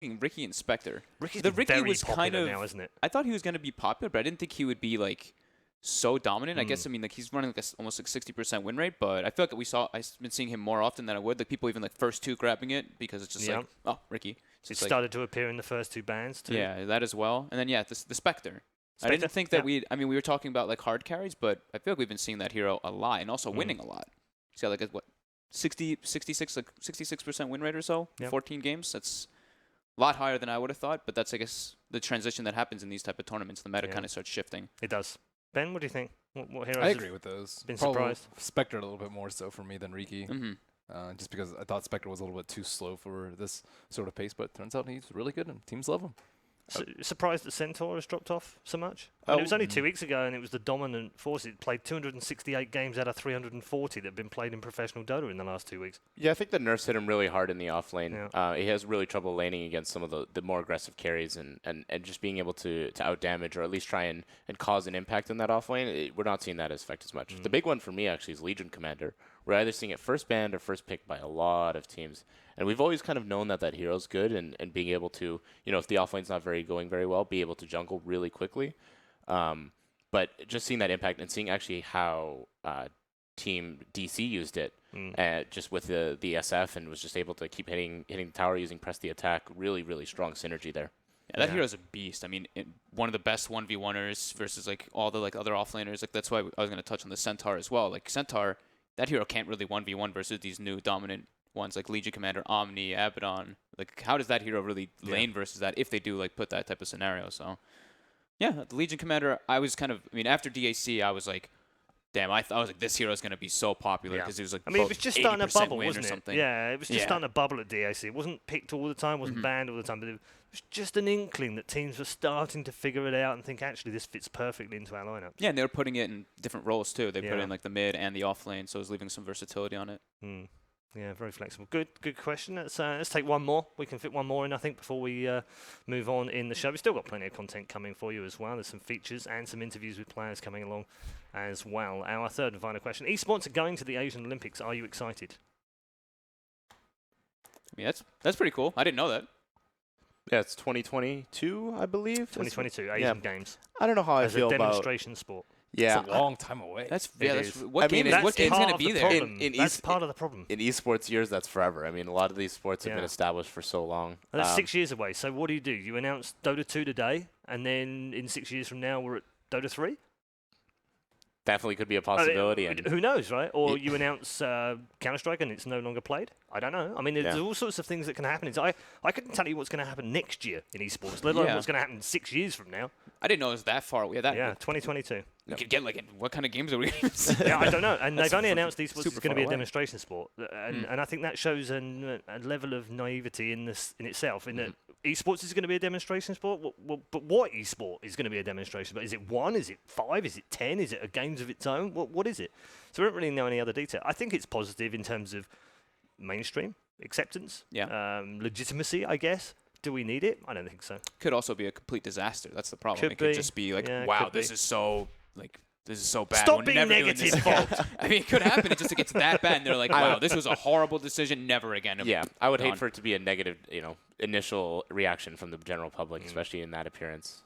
Ricky and Spectre. Ricky's The been Ricky very was popular kind of now, isn't it? I thought he was going to be popular, but I didn't think he would be like so dominant. I guess like he's running like almost like 60% win rate, but I feel like I've been seeing him more often than I would. Like people even like first two grabbing it because it's just like, oh, Ricky. It started to appear in the first two bands too. Yeah, that as well. And then the Spectre. I didn't think that we were talking about like hard carries, but I feel like we've been seeing that hero a lot and also winning a lot. He's got like a 66% win rate or so, 14 games. That's a lot higher than I would have thought, but that's, I guess, the transition that happens in these type of tournaments. The meta kind of starts shifting. It does. Ben, what do you think? What heroes I agree with those. Been Probably surprised? Spectre a little bit more so for me than Riki. Just because I thought Spectre was a little bit too slow for this sort of pace, but it turns out he's really good and teams love him. Surprised that Centaur has dropped off so much? I mean, it was only 2 weeks ago, and it was the dominant force. It played 268 games out of 340 that have been played in professional Dota in the last 2 weeks. Yeah, I think the nerfs hit him really hard in the off lane. Yeah. He has really trouble laning against some of the more aggressive carries and just being able to outdamage or at least try and cause an impact in that off lane. We're not seeing that effect as much. The big one for me actually is Legion Commander. We're either seeing it first banned or first picked by a lot of teams. And we've always kind of known that hero's good and being able to, if the offlane's not going very well, be able to jungle really quickly. But just seeing that impact and seeing actually how Team DC used it, just with the SF and was just able to keep hitting the tower using press the attack, really, really strong synergy there. Yeah, that hero's a beast. I mean, one of the best 1v1ers versus like all the like other offlaners. Like that's why I was going to touch on the Centaur as well. Like Centaur, that hero can't really 1v1 versus these new dominant ones like Legion Commander, Omni, Abaddon. Like, how does that hero really lane versus that if they do like put that type of scenario? So, yeah, the Legion Commander, I was kind of, I mean, after DAC, I was like, damn, I was like, this hero is going to be so popular because he was like, I mean, it was just starting to bubble, wasn't it? Something. Yeah, it was just starting to bubble at DAC. It wasn't picked all the time, wasn't banned all the time, but it was just an inkling that teams were starting to figure it out and think, actually, this fits perfectly into our lineup. Yeah, and they were putting it in different roles too. They put it in like the mid and the off lane, so it was leaving some versatility on it. Yeah, very flexible. Good question. Let's take one more. We can fit one more in, I think, before we move on in the show. We've still got plenty of content coming for you as well. There's some features and some interviews with players coming along as well. Our third and final question. Esports are going to the Asian Olympics. Are you excited? I mean, that's pretty cool. I didn't know that. Yeah, it's 2022, I believe. 2022 Asian Games. I don't know how I feel about... As a demonstration sport. Yeah, it's a long time away. What game's going to be there? That's part of the problem. In esports years, that's forever. I mean, a lot of these sports have been established for so long. And that's 6 years away. So what do? You announce Dota 2 today, and then in 6 years from now, we're at Dota 3? Definitely could be a possibility. Who knows, right? Or you announce Counter-Strike and it's no longer played? I don't know. I mean, there's all sorts of things that can happen. I couldn't tell you what's going to happen next year in esports, let alone what's going to happen 6 years from now. I didn't know it was that far away. 2022. We could get what kind of games are we going to see? Yeah, I don't know. And they've only announced esports is going to be a demonstration sport. And I think that shows a level of naivety in itself, in that esports is going to be a demonstration sport. But what esport is going to be a demonstration sport? Is it 1? Is it 5? Is it 10? Is it a games of its own? What is it? So we don't really know any other detail. I think it's positive in terms of mainstream acceptance, legitimacy, I guess. Do we need it? I don't think so. Could also be a complete disaster. That's the problem. It could just be like, wow, this is so bad. Stop being negative, folks. I mean, it could happen. It just gets that bad, and they're like, wow, this was a horrible decision. Never again. Yeah, I would hate for it to be a negative, initial reaction from the general public, especially in that appearance.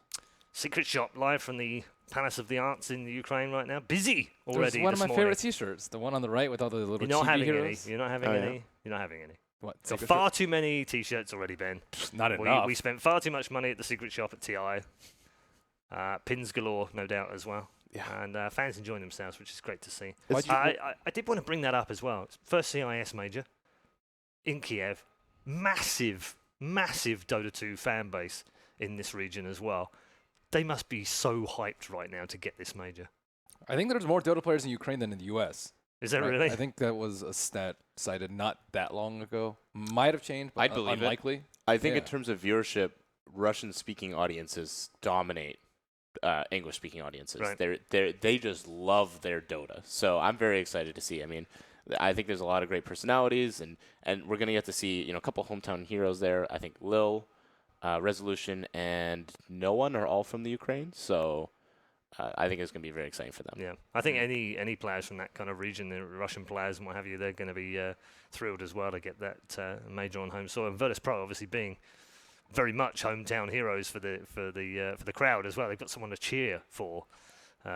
Secret Shop live from the Palace of the Arts in the Ukraine right now. Busy already. It's one of my favorite T-shirts. The one on the right with all the little chibi heroes. You're not having any. You're not having any. What? Got far too many T-shirts already, Ben. Not enough. We spent far too much money at the Secret Shop at TI. Pins galore, no doubt, as well. Yeah. And fans enjoying themselves, which is great to see. I did want to bring that up as well. First CIS major in Kiev. Massive Dota 2 fan base in this region as well. They must be so hyped right now to get this major. I think there's more Dota players in Ukraine than in the U.S. Is that really? I think that was a stat cited not that long ago. Might have changed, but I'd believe unlikely. It. I think in terms of viewership, Russian-speaking audiences dominate English-speaking audiences. Right. They just love their Dota. So I'm very excited to see. I mean, I think there's a lot of great personalities, and we're going to get to see a couple hometown heroes there. I think Lil, Resolution, and No One are all from the Ukraine. So I think it's going to be very exciting for them. Yeah, I think any players from that kind of region, the Russian players and what have you, they're going to be thrilled as well to get that major on home soil. And Virtus Pro obviously being very much hometown heroes for the crowd as well. They've got someone to cheer for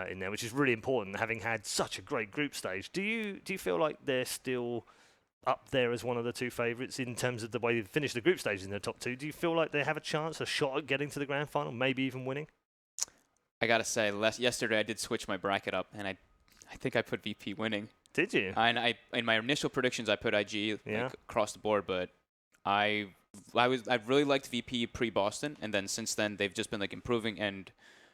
in there, which is really important. Having had such a great group stage, do you feel like they're still up there as one of the two favourites in terms of the way they've finished the group stage in the top two? Do you feel like they have a chance, a shot at getting to the grand final, maybe even winning? I gotta say, yesterday I did switch my bracket up, and I think I put VP winning. Did you? And in my initial predictions, I put IG across the board, but I really liked VP pre-Boston, and then since then they've just been like improving. And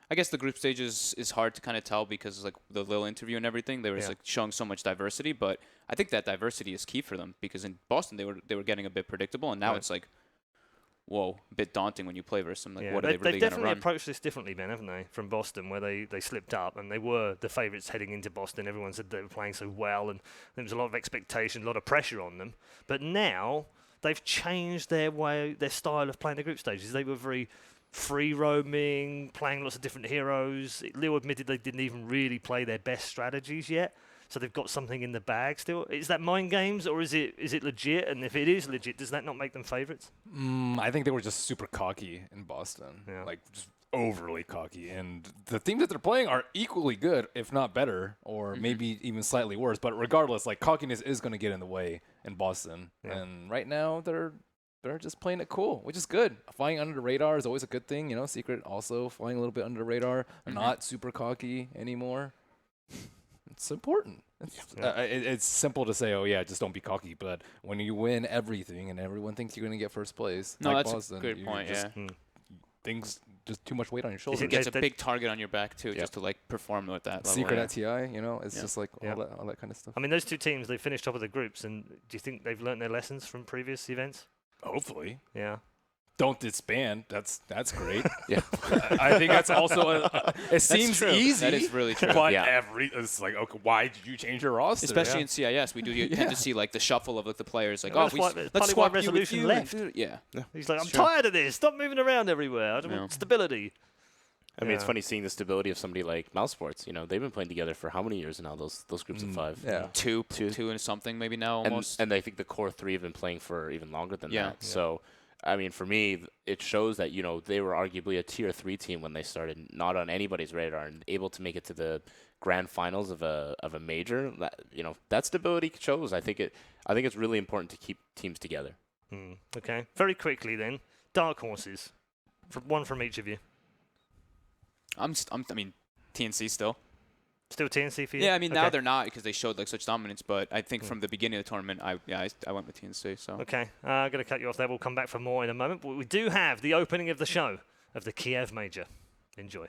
I guess the group stage is hard to kind of tell because like the little interview and everything, they were like showing so much diversity. But I think that diversity is key for them because in Boston they were getting a bit predictable, and now it's like, whoa, a bit daunting when you play versus them. Like, what are they really going to run? They've definitely approached this differently, Ben, haven't they? From Boston, where they slipped up and they were the favourites heading into Boston. Everyone said they were playing so well, and there was a lot of expectation, a lot of pressure on them. But now they've changed their style of playing the group stages. They were very free roaming, playing lots of different heroes. Leo admitted they didn't even really play their best strategies yet. So they've got something in the bag still. Is that mind games or is it legit? And if it is legit, does that not make them favourites? I think they were just super cocky in Boston, like just overly cocky. And the teams that they're playing are equally good, if not better, or maybe even slightly worse. But regardless, like cockiness is going to get in the way in Boston. Yeah. And right now they're just playing it cool, which is good. Flying under the radar is always a good thing, Secret also flying a little bit under the radar, not super cocky anymore. It's important. It's simple to say, oh, yeah, just don't be cocky. But when you win everything and everyone thinks you're going to get first place, no, like that's Boston, a good point, things, just too much weight on your shoulders. It gets a big target on your back, too, just to, like, perform with that level. Secret at TI, it's just like all that kind of stuff. I mean, those two teams, they finished top of the groups. And do you think they've learned their lessons from previous events? Hopefully. Yeah. Don't disband. That's great. I think that's also it seems easy. That is really true. But it's like, okay, why did you change your roster? Especially in CIS, we do tend to see like the shuffle of like the players. Like, let's swap Resolution left. Yeah. He's like, I'm tired of this. Stop moving around everywhere. I don't want stability. I mean, it's funny seeing the stability of somebody like Mousesports. They've been playing together for how many years now? Those groups of five. Yeah. Two and something maybe now almost. And I think the core three have been playing for even longer than that. So. I mean, for me, it shows that, they were arguably a tier 3 team when they started, not on anybody's radar, and able to make it to the grand finals of a major. That stability shows. I think it's really important to keep teams together. Okay. Very quickly then, dark horses. One from each of you. I mean, TNC still. Still TNC for you? Yeah, I mean, now they're not because they showed like such dominance, but I think from the beginning of the tournament, I went with TNC. So. Okay, I'm going to cut you off there. We'll come back for more in a moment. But we do have the opening of the show of the Kiev Major. Enjoy.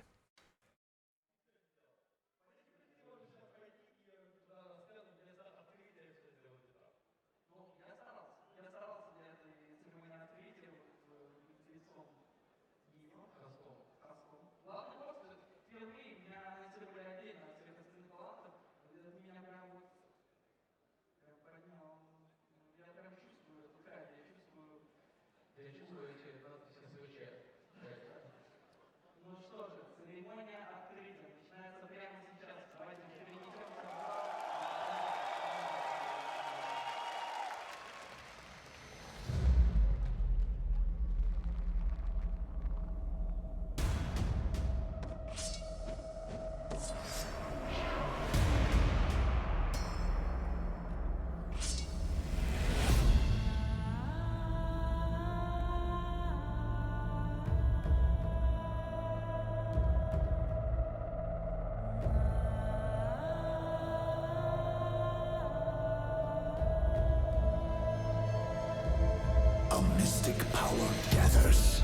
A mystic power gathers,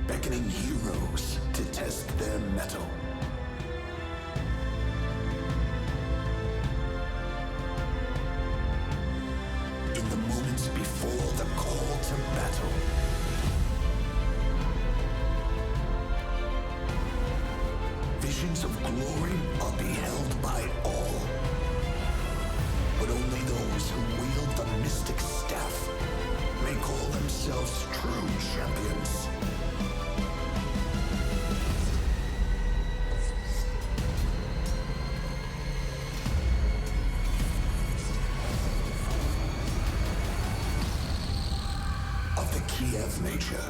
beckoning heroes to test their mettle. In the moments before the call to battle, visions of glory are beheld by all. But only those who wield the mystic staff may call themselves true champions. the Kiev Major.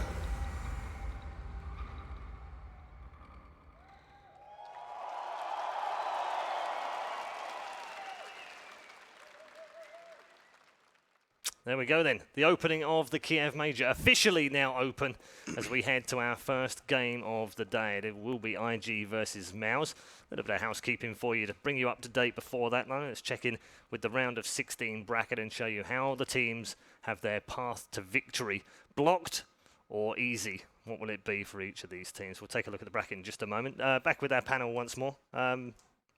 There we go then. The opening of the Kiev Major officially now open as we head to our first game of the day. It will be IG versus Mouse. A little bit of housekeeping for you to bring you up to date before that. Now let's check in with the round of 16 bracket and show you how the teams have their path to victory. Blocked or easy? What will it be for each of these teams? We'll take a look at the bracket in just a moment. Back with our panel once more.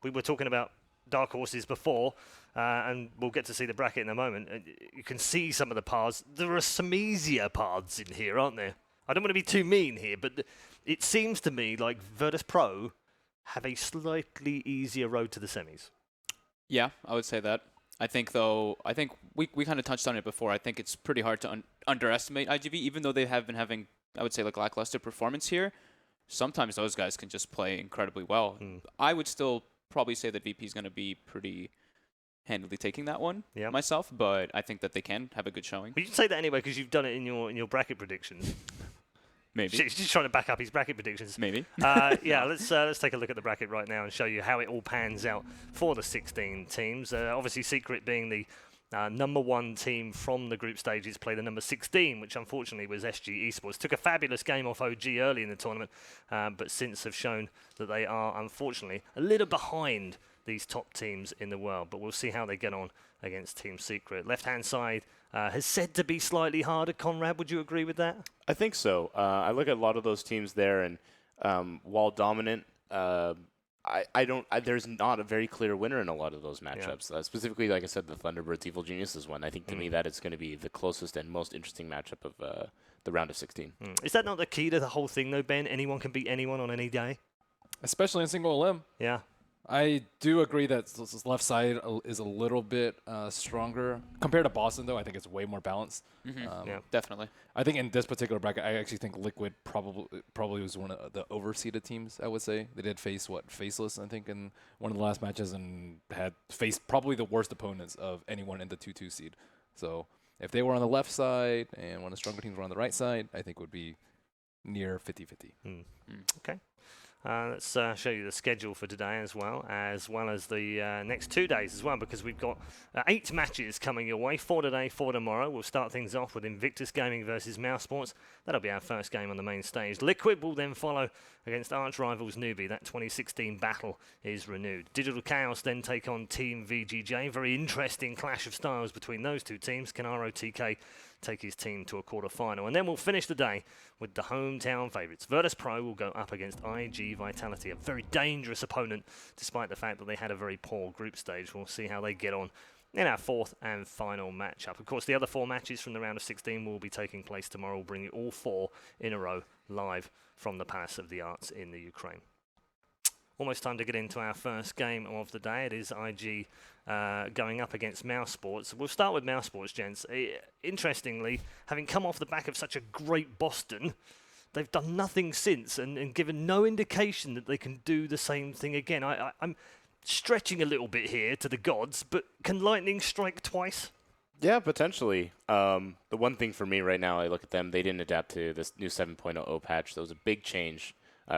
We were talking about dark horses before, and we'll get to see the bracket in a moment. You can see some of the paths. There are some easier paths in here, aren't there? I don't want to be too mean here, but it seems to me like Virtus Pro have a slightly easier road to the semis. Yeah, I would say that. I think we kind of touched on it before. I think it's pretty hard to underestimate IGV, even though they have been having, I would say, like lackluster performance here. Sometimes those guys can just play incredibly well. I would still probably say that VP is going to be pretty handily taking that one myself, but I think that they can have a good showing. But you can say that anyway because you've done it in your bracket predictions. Maybe. He's just trying to back up his bracket predictions. Maybe. Let's take a look at the bracket right now and show you how it all pans out for the 16 teams. Obviously, Secret being the number 1 team from the group stages play the number 16, which unfortunately was SG Esports. Took a fabulous game off OG early in the tournament, but since have shown that they are unfortunately a little behind these top teams in the world. But we'll see how they get on against Team Secret. Left-hand side has said to be slightly harder. Conrad, would you agree with that? I think so. I look at a lot of those teams there, and while dominant, there's not a very clear winner in a lot of those matchups. Yeah. Specifically, like I said, the Thunderbirds Evil Geniuses one. I think to me that is going to be the closest and most interesting matchup of the round of 16. Is that not the key to the whole thing, though, Ben? Anyone can beat anyone on any day? Especially in single elim. Yeah. I do agree that this left side is a little bit stronger. Compared to Boston, though, I think it's way more balanced. Yeah, definitely. I think in this particular bracket, I actually think Liquid probably was one of the overseeded teams, I would say. They did face, Faceless, I think, in one of the last matches and had faced probably the worst opponents of anyone in the 2-2 seed. So if they were on the left side and one of the stronger teams were on the right side, I think it would be near 50-50. Okay. Let's show you the schedule for today as well as the next 2 days as well, because we've got 8 matches coming your way, 4 today, 4 tomorrow. We'll start things off with Invictus Gaming versus mousesports. That'll be our first game on the main stage. Liquid will then follow against arch rivals Newbie. That 2016 battle is renewed. Digital Chaos then take on Team VGJ. Very interesting clash of styles between those two teams. Can ROTK take his team to a quarter-final? And then we'll finish the day with the hometown favourites. Virtus Pro will go up against IG Vitality, a very dangerous opponent, despite the fact that they had a very poor group stage. We'll see how they get on in our fourth and final matchup. Of course, the other 4 matches from the round of 16 will be taking place tomorrow. We'll bring you all 4 in a row live from the Palace of the Arts in the Ukraine. Almost time to get into our first game of the day. It is IG going up against mousesport. We'll start with mousesport, gents. Interestingly, having come off the back of such a great Boston, they've done nothing since and given no indication that they can do the same thing again. I'm stretching a little bit here to the gods, but can lightning strike twice? Yeah, potentially. The one thing for me right now, I look at them, they didn't adapt to this new 7.0 patch. That was a big change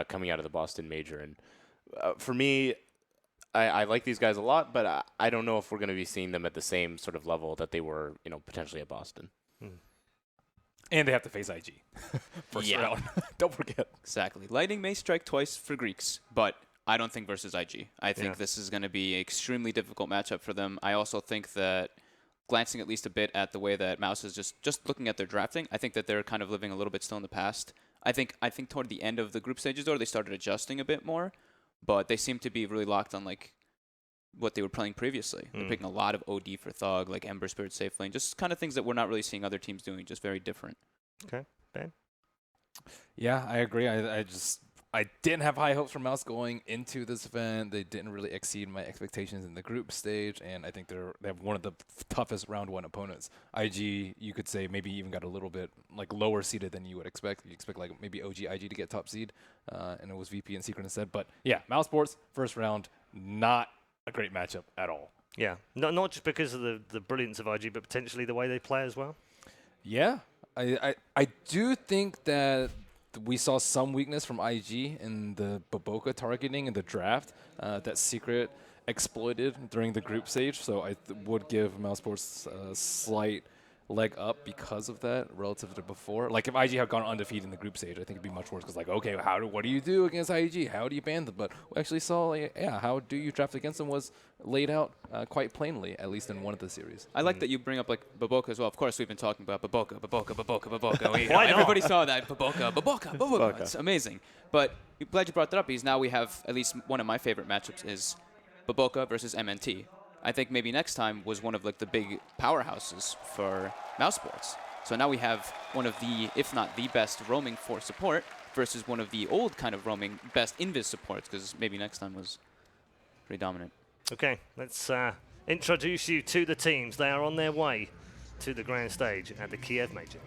coming out of the Boston Major. And for me, I like these guys a lot, but I don't know if we're going to be seeing them at the same sort of level that they were, potentially at Boston. And they have to face IG first round. Don't forget. Exactly. Lightning may strike twice for Greeks, but I don't think versus IG. I think this is going to be an extremely difficult matchup for them. I also think that, glancing at least a bit at the way that Mouse is just looking at their drafting, I think that they're kind of living a little bit still in the past. I think toward the end of the group stages, though, they started adjusting a bit more, but they seem to be really locked on like what they were playing previously. They're picking a lot of OD for Thug, like Ember Spirit Safe Lane, just kind of things that we're not really seeing other teams doing, just very different. Okay, Ben? Yeah, I agree. I didn't have high hopes for Mouse going into this event. They didn't really exceed my expectations in the group stage, and I think they have one of the toughest round 1 opponents. IG, you could say, maybe even got a little bit like lower seeded than you would expect. You expect like maybe OG IG to get top seed, and it was VP and Secret instead. But yeah, mousesports first round, not a great matchup at all. Yeah, not just because of the brilliance of IG, but potentially the way they play as well. Yeah. I do think that we saw some weakness from IG in the Baboka targeting in the draft. That Secret exploited during the group stage, so I would give mousesports a slight leg up because of that relative to before. Like if IG had gone undefeated in the group stage, I think it'd be much worse because like, okay, what do you do against IG? How do you ban them? But we actually saw, like, yeah, how do you draft against them was laid out quite plainly, at least in one of the series. I like that you bring up like Baboka as well. Of course, we've been talking about Baboka. Why not? Everybody saw that Baboka. It's amazing. But I'm glad you brought that up because now we have at least one of my favorite matchups is Baboka versus MNT. I think maybe next time was one of like the big powerhouses for mousesports. So now we have one of the, if not the best roaming for support versus one of the old kind of roaming best invis supports, because maybe next time was pretty dominant. Okay, let's introduce you to the teams. They are on their way to the grand stage at the Kiev Major.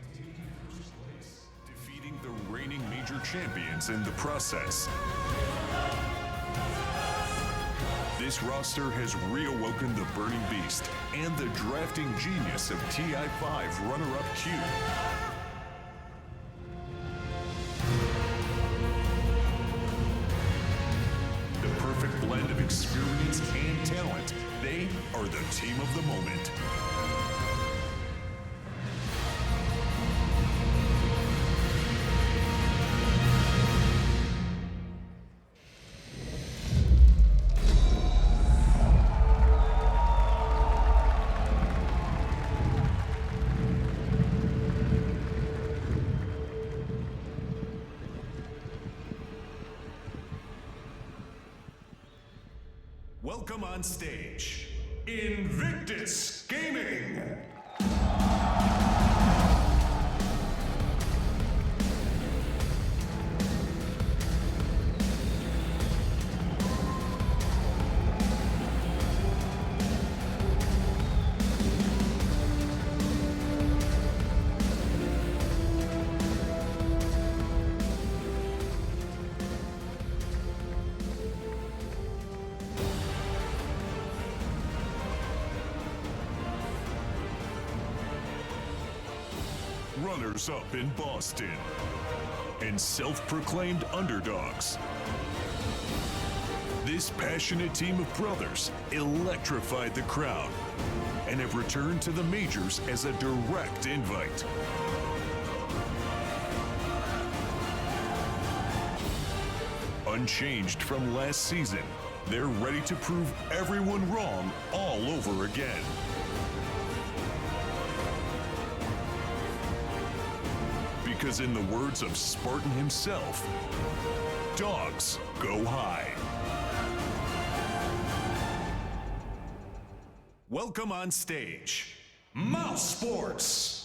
Defeating the reigning major champions in the process. This roster has reawoken the Burning Beast and the drafting genius of TI5 runner-up Q. The perfect blend of experience and talent. They are the team of the moment. Welcome on stage, Invictus Gaming! Runners-up in Boston, and self-proclaimed underdogs. This passionate team of brothers electrified the crowd and have returned to the majors as a direct invite. Unchanged from last season, they're ready to prove everyone wrong all over again. Because in the words of Spartan himself, dogs go high. Welcome on stage, Mousesports.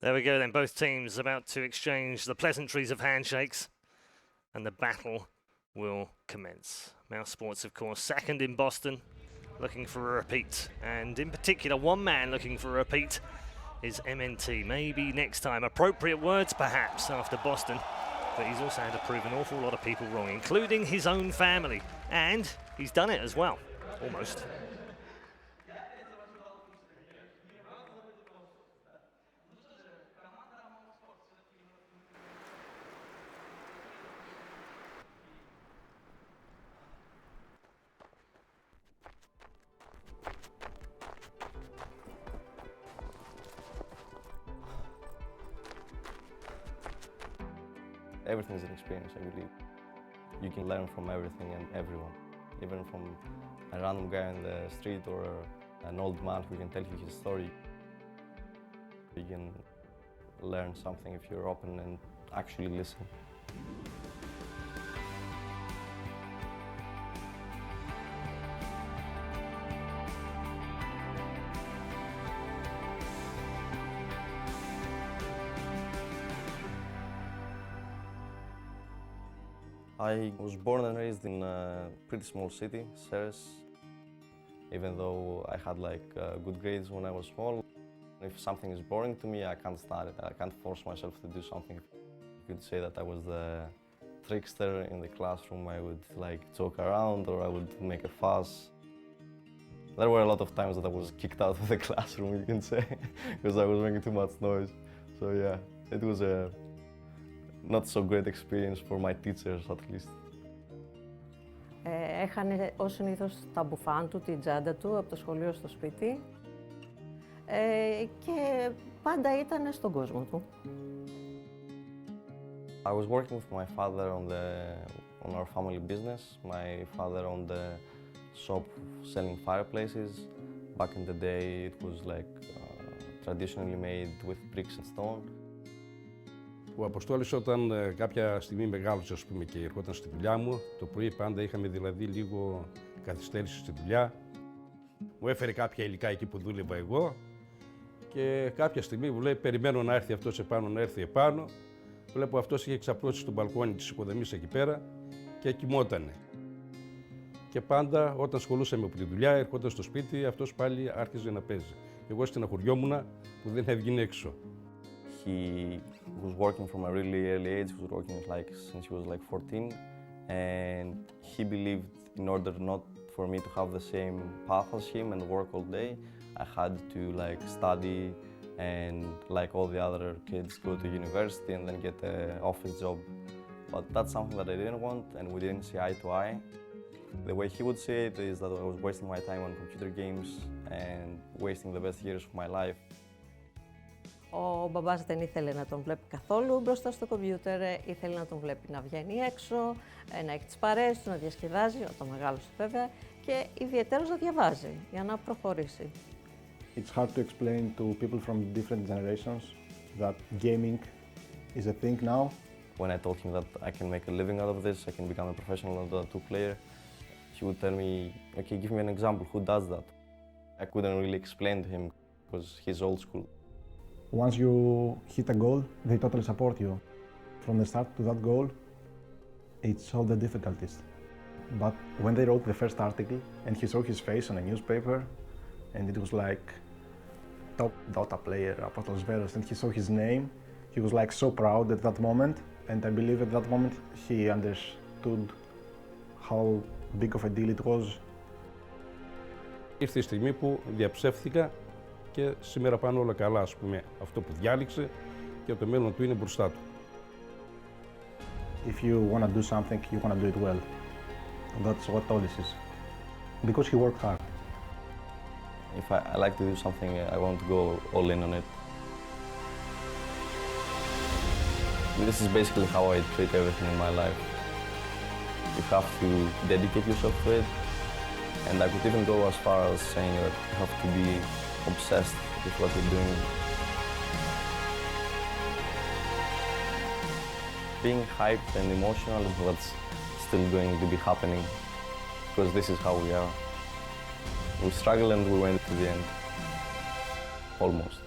There we go then, both teams about to exchange the pleasantries of handshakes, and the battle will commence. Mousesports, of course, second in Boston, looking for a repeat, and in particular, one man looking for a repeat is MNT. Maybe next time, appropriate words perhaps after Boston, but he's also had to prove an awful lot of people wrong, including his own family, and he's done it as well, almost. Everything is an experience, I believe. You can learn from everything and everyone, even from a random guy on the street or an old man who can tell you his story. You can learn something if you're open and actually listen. I was born and raised in a pretty small city, Ceres. Even though I had like good grades when I was small, if something is boring to me, I can't start it. I can't force myself to do something. You could say that I was the trickster in the classroom. I would like joke around or I would make a fuss. There were a lot of times that I was kicked out of the classroom, you can say, because I was making too much noise. So yeah, it was a not so great experience for my teachers at least. Έχανε ως συνήθως τα μπουφάν του, την τσάντα του από το σχολείο στο σπίτι και πάντα ήταν στον κόσμο του. I was working with my father on our family business. My father owned a shop selling fireplaces. Back in the day, it was like traditionally made with bricks and stone. Ο Αποστόλης όταν κάποια στιγμή μεγάλωσε ας πούμε, και ερχόταν στη δουλειά μου, το πρωί πάντα είχαμε δηλαδή λίγο καθυστέρηση στη δουλειά. Μου έφερε κάποια υλικά εκεί που δούλευα εγώ και κάποια στιγμή μου λέει περιμένω να έρθει αυτός επάνω, να έρθει επάνω. Βλέπω αυτός είχε εξαπλώσει στο μπαλκόνι της οικοδομής εκεί πέρα και κοιμότανε. Και πάντα όταν ασχολούσαμε από τη δουλειά, ερχόταν στο σπίτι, αυτός πάλι άρχιζε να παίζει. Εγώ στεναχωριόμουν που δεν έβγαινε έξω. He was working from a really early age. He was working like since he was like 14, and he believed in order not for me to have the same path as him and work all day, I had to like study and like all the other kids go to university and then get an office job. But that's something that I didn't want, and we didn't see eye to eye. The way he would see it is that I was wasting my time on computer games and wasting the best years of my life. Ο μπαμπάς δεν ήθελε να τον βλέπει καθόλου μπροστά στο κομπιούτερ, ήθελε να τον βλέπει να βγαίνει έξω, να έχει τις παρέες του, να διασκεδάζει, όταν μεγάλωσε βέβαια, και ιδιαιτέρως να διαβάζει για να προχωρήσει. It's hard to explain to people from different generations that gaming is a thing now. When I told him that I can make a living out of this, I can become a professional Dota 2 player, he would tell me, okay, give me an example, who does that? I couldn't really explain to him because he's old school. Once you hit a goal, they totally support you. From the start to that goal, it's all the difficulties. But when they wrote the first article and he saw his face on a newspaper, and it was like top Dota player, Apostolos Veros, and he saw his name, he was like so proud at that moment, and I believe at that moment he understood how big of a deal it was. Ήρθε η στιγμή που διαψεύθηκα και σήμερα πάνε όλα καλά, ας πούμε, αυτό που διάλεξε και το μέλλον του είναι μπροστά του. If you want to do something, you want to do it well. That's what Todis is. Because he worked hard. If I like to do something, I want to go all in on it. This is basically how I treat everything in my life. You have to dedicate yourself to it, and I could even go as far as saying that you have to be obsessed with what you're doing. Being hyped and emotional is what's still going to be happening, because this is how we are. We struggle and we went to the end. Almost.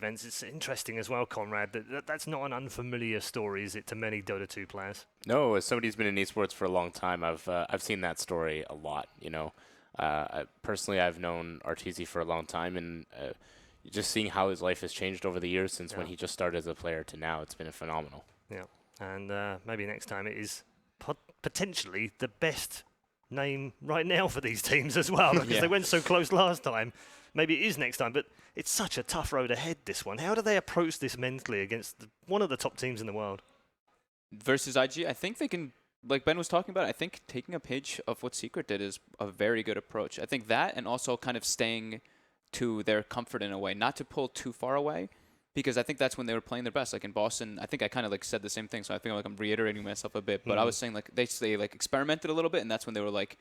Events. It's interesting as well, Conrad, that's not an unfamiliar story, is it, to many Dota 2 players? No, as somebody who's been in esports for a long time, I've seen that story a lot. You know, personally, I've known Arteezy for a long time, and just seeing how his life has changed over the years since when he just started as a player to now, it's been phenomenal. Yeah, and maybe next time it is potentially the best name right now for these teams as well, because they went so close last time. Maybe it is next time, but it's such a tough road ahead, this one. How do they approach this mentally against one of the top teams in the world? Versus IG, I think they can, like Ben was talking about, I think taking a page of what Secret did is a very good approach. I think that, and also kind of staying to their comfort in a way, not to pull too far away, because I think that's when they were playing their best. Like in Boston, I think I kind of like said the same thing, so I think like I'm reiterating myself a bit, but I was saying like they like experimented a little bit, and that's when they were like,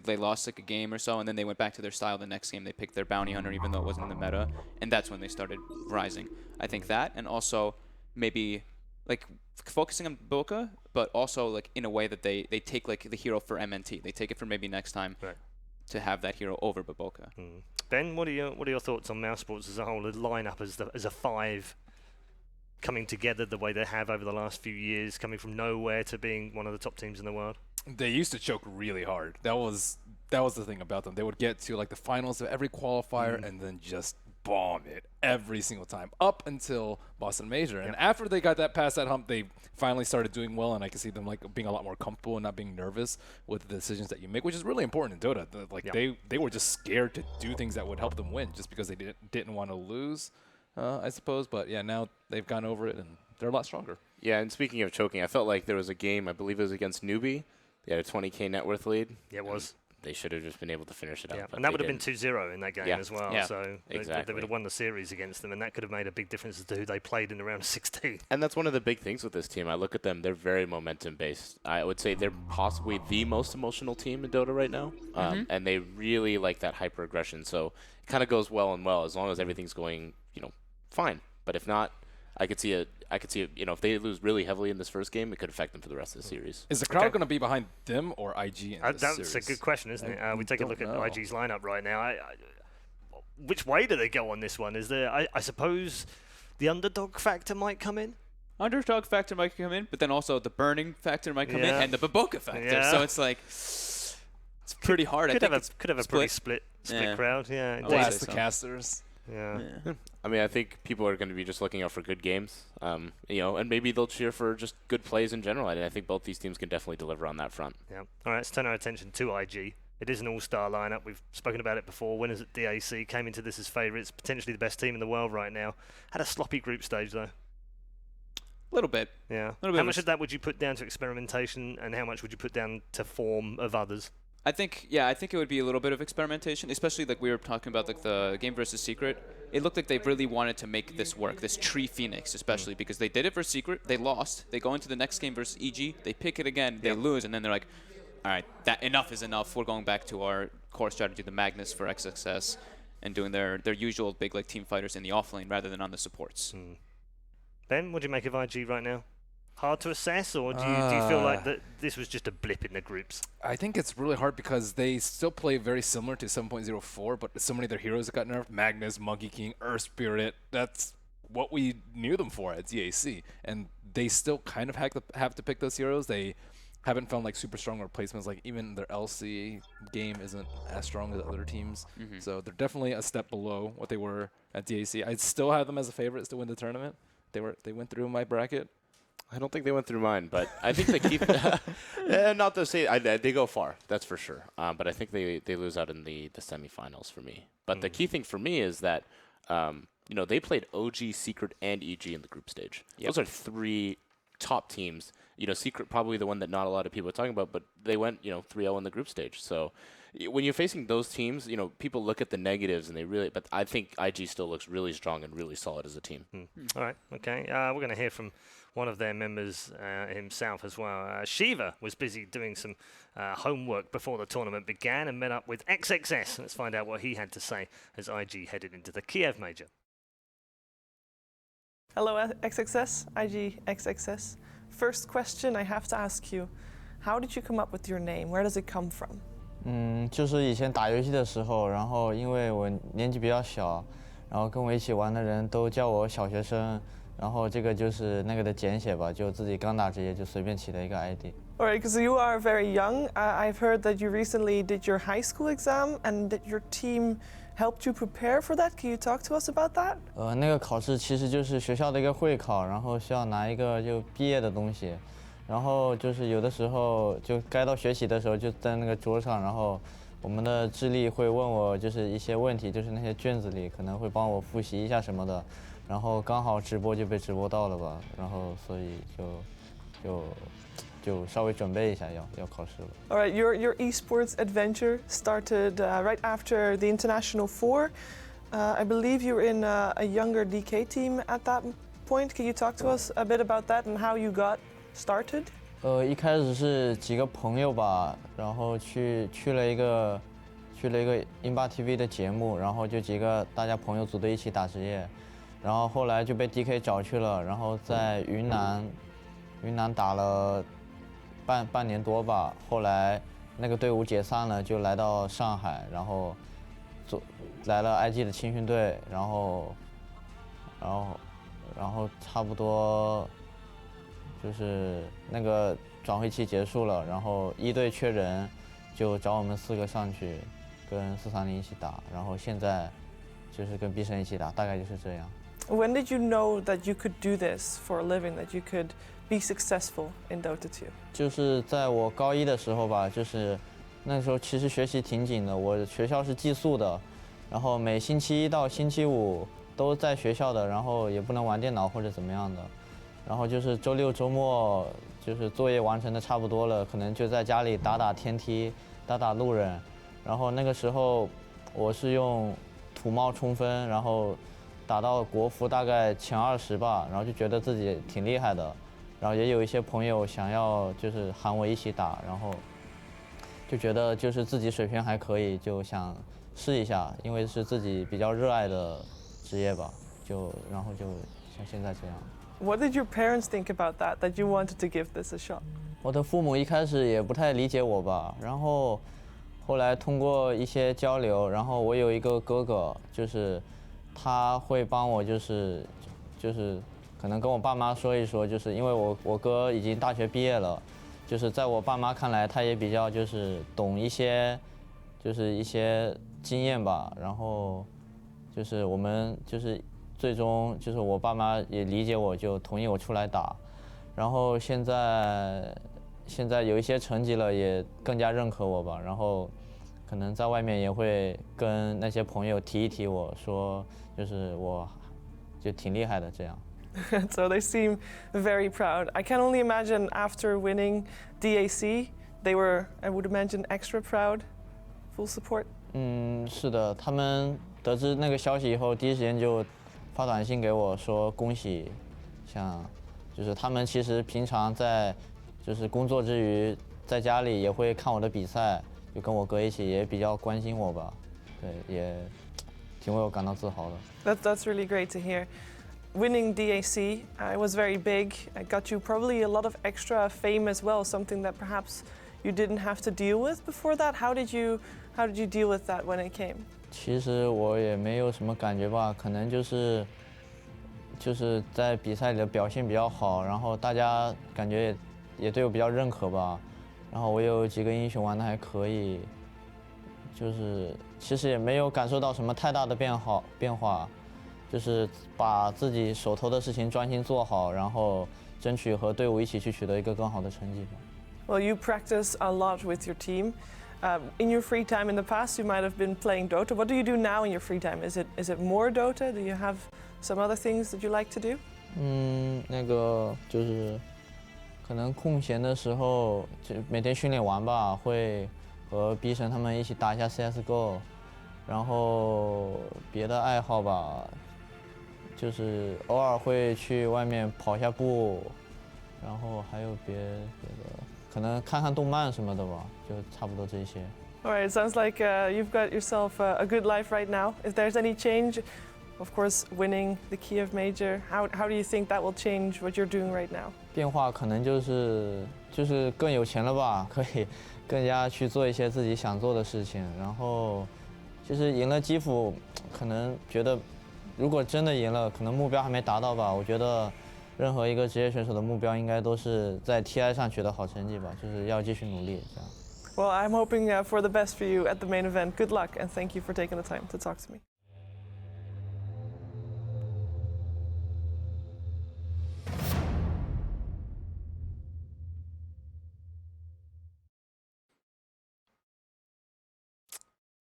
they lost like a game or so, and then they went back to their style the next game. They picked their bounty hunter even though it wasn't in the meta, and that's when they started rising. I think that, and also maybe like focusing on Boca, but also like in a way that they take like the hero for MNT. They take it for maybe next time to have that hero over Boca. Ben, what are your thoughts on mousesport as a whole, the lineup as a 5 coming together the way they have over the last few years, coming from nowhere to being one of the top teams in the world? They used to choke really hard. That was the thing about them. They would get to like the finals of every qualifier and then just bomb it every single time up until Boston Major. And after they got that past that hump, they finally started doing well, and I can see them like being a lot more comfortable and not being nervous with the decisions that you make, which is really important in Dota. Like they were just scared to do things that would help them win just because they didn't want to lose, I suppose. But yeah, now they've gone over it and they're a lot stronger. Yeah, and speaking of choking, I felt like there was a game, I believe it was against Newbie. They had a 20K net worth lead. Yeah, it was. They should have just been able to finish it out. And that would have been 2-0 in that game as well. Yeah, so exactly. They would have won the series against them, and that could have made a big difference as to who they played in the round of 16. And that's one of the big things with this team. I look at them, they're very momentum-based. I would say they're possibly the most emotional team in Dota right now. And they really like that hyper-aggression. So it kind of goes well and well as long as everything's going, fine. But if not, I could see it, if they lose really heavily in this first game, it could affect them for the rest of the series. Is the crowd going to be behind them or IG in this That's series? a good question, isn't it? We take a look at IG's lineup right now. Which way do they go on this one? Is there, I suppose, the underdog factor might come in? Underdog factor might come in, but then also the burning factor might come in, and the Baboka factor. Yeah. So it's like, it's pretty hard. Could have a pretty split crowd. Yeah, we'll ask the casters. Yeah. I mean, I think people are going to be just looking out for good games, and maybe they'll cheer for just good plays in general. And I think both these teams can definitely deliver on that front. Yeah. All right, let's turn our attention to IG. It is an all-star lineup. We've spoken about it before. Winners at DAC came into this as favourites, potentially the best team in the world right now. Had a sloppy group stage though. A little bit. Yeah. How much of that would you put down to experimentation, and how much would you put down to form of others? I think it would be a little bit of experimentation, especially like we were talking about like the game versus Secret. It looked like they really wanted to make this work, this Tree Phoenix especially, because they did it for Secret, they lost, they go into the next game versus EG, they pick it again, they lose, and then they're like, all right, that enough is enough. We're going back to our core strategy, the Magnus for XXS, and doing their usual big like team fighters in the offlane rather than on the supports. Ben, what do you make of IG right now? Hard to assess, or do you feel like that this was just a blip in the groups? I think it's really hard because they still play very similar to 7.04, but so many of their heroes that got nerfed, Magnus, Monkey King, Earth Spirit, that's what we knew them for at DAC. And they still kind of have to pick those heroes. They haven't found like super strong replacements. Like even their LC game isn't as strong as other teams. So they're definitely a step below what they were at DAC. I'd still have them as a favorites to win the tournament. They went through my bracket. I don't think they went through mine, but I think they keep. Not to say they go far, that's for sure. But I think they lose out in the semifinals for me. But the key thing for me is that they played OG, Secret, and EG in the group stage. Those are 3 top teams. Secret probably the one that not a lot of people are talking about, but they went 3-0 in the group stage. So when you're facing those teams, people look at the negatives and but I think IG still looks really strong and really solid as a team. All right, okay. We're going to hear from one of their members himself as well. Shiva was busy doing some homework before the tournament began and met up with XXS. Let's find out what he had to say as IG headed into the Kiev Major. Hello XXS, IG XXS. First question I have to ask you, how did you come up with your name? Where does it come from? 就是以前打游戏的时候，然后因为我年纪比较小，然后跟我一起玩的人都叫我小学生，然后这个就是那个的简写吧，就自己刚打职业就随便起了一个 ID。Alright, because you are very young. I've heard that you recently did your high school exam and that your team helped you prepare for that. Can you talk to us about that? 那个考试其实就是学校的一个会考，然后需要拿一个就毕业的东西。然后就是有的时候就该到学习的时候就在那个桌上，然后我们的智力会问我就是一些问题，就是那些卷子里可能会帮我复习一下什么的，然后刚好直播就被直播到了吧，然后所以就稍微准备一下要考试了。All right, your esports adventure started right after the International 4. I believe you were in a younger DK team at that point. Can you talk to us a bit about that and how you got started? 一开始是几个朋友吧，然后去了一个英霸 TV 的节目，然后就几个大家朋友组队一起打职业，然后后来就被 DK 找去了，然后在云南打了半年多吧，后来那个队伍解散了，就来到上海，然后来了 IG 的青训队，然后差不多就是那个转会期结束了，然后一队缺人，就找我们4个上去跟430一起打，然后现在就是跟 B 神一起打，大概就是这样。When did you know that you could do this for a living, that you could be successful in Dota 2? 就是在我高一的时候吧，就是那时候其实学习挺紧的，我学校是寄宿的，然后每星期1到星期5都在学校的，然后也不能玩电脑或者怎么样的，然后就是周6周末就是作业完成的差不多了，可能就在家里打天梯，打路人，然后那个时候我是用土帽冲分，然后打到国服大概前20吧，然后就觉得自己挺厉害的，然后也有一些朋友想要就是喊我一起打，然后就觉得就是自己水平还可以，就想试一下，因为是自己比较热爱的职业吧，然后就像现在这样。What did your parents think about that, that you wanted to give this a shot? 我的父母一开始也不太理解我吧，然后后来通过一些交流，然后我有一个哥哥，就是他会帮我，就是可能跟我爸妈说一说，就是因为我哥已经大学毕业了，就是在我爸妈看来，他也比较就是懂一些经验吧，然后就是我们就是最终就是我爸妈也理解我，就同意我出来打，然后现在有一些成绩了，也更加认可我吧，然后可能在外面也会跟那些朋友提一提我说，就是我就挺厉害的这样。So they seem very proud. I can only imagine after winning DAC, they were, I would imagine, extra proud. Full support. 是的，他们得知那个消息以后，第一时间就发短信给我说恭喜，就是他们其实平常在就是工作之余，在家里也会看我的比赛，就跟我哥一起，也比较关心我吧，对，也挺为我感到自豪的。That's really great to hear. Winning DAC was very big. It got you probably a lot of extra fame as well, something that perhaps you didn't have to deal with before that. How did you deal with that when it came? 其实我也没有什么感觉吧，可能就是在比赛里的表现比较好，然后大家感觉也对我比较认可吧，然后我有几个英雄玩的还可以，就是其实也没有感受到什么太大的变化，就是把自己手头的事情专心做好，然后争取和队伍一起去取得一个更好的成绩吧。Well, you practice a lot with your team. In your free time in the past, you might have been playing Dota. What do you do now in your free time? Is it more Dota? Do you have some other things that you like to do? 那个就是可能空闲的时候，就每天训练完吧，会和 B 神他们一起打一下 CS:GO， 然后别的爱好吧，就是偶尔会去外面跑一下步，然后还有别的，可能看看动漫什么的吧，就差不多这些。All right, it sounds like you've got yourself a good life right now. If there's any change, of course, winning the Kiev Major, how do you think that will change what you're doing right now? 变化可能就是更有钱了吧，可以更加去做一些自己想做的事情。然后就是赢了基辅，可能觉得如果真的赢了，可能目标还没达到吧。我觉得任何一个职业选手的目标应该都是在 TI 上取得好成绩吧，就是要继续努力这样。Well, I'm hoping for the best for you at the main event. Good luck, and thank you for taking the time to talk to me.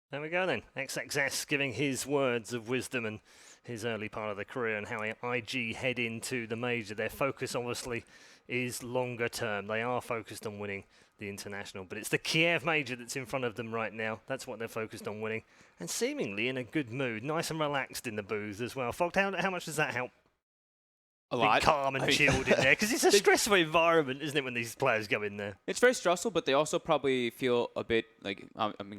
There we go then. XXS giving his words of wisdom and his early part of the career and how IG head into the major. Their focus obviously is longer term. They are focused on winning the international, but it's the Kiev major that's in front of them right now. That's what they're focused on winning, and seemingly in a good mood, nice and relaxed in the booth as well. Fogt, how much does that help? A lot. Calm and chilled in there, because it's a stressful environment, isn't it, when these players go in there? It's very stressful, but they also probably feel a bit like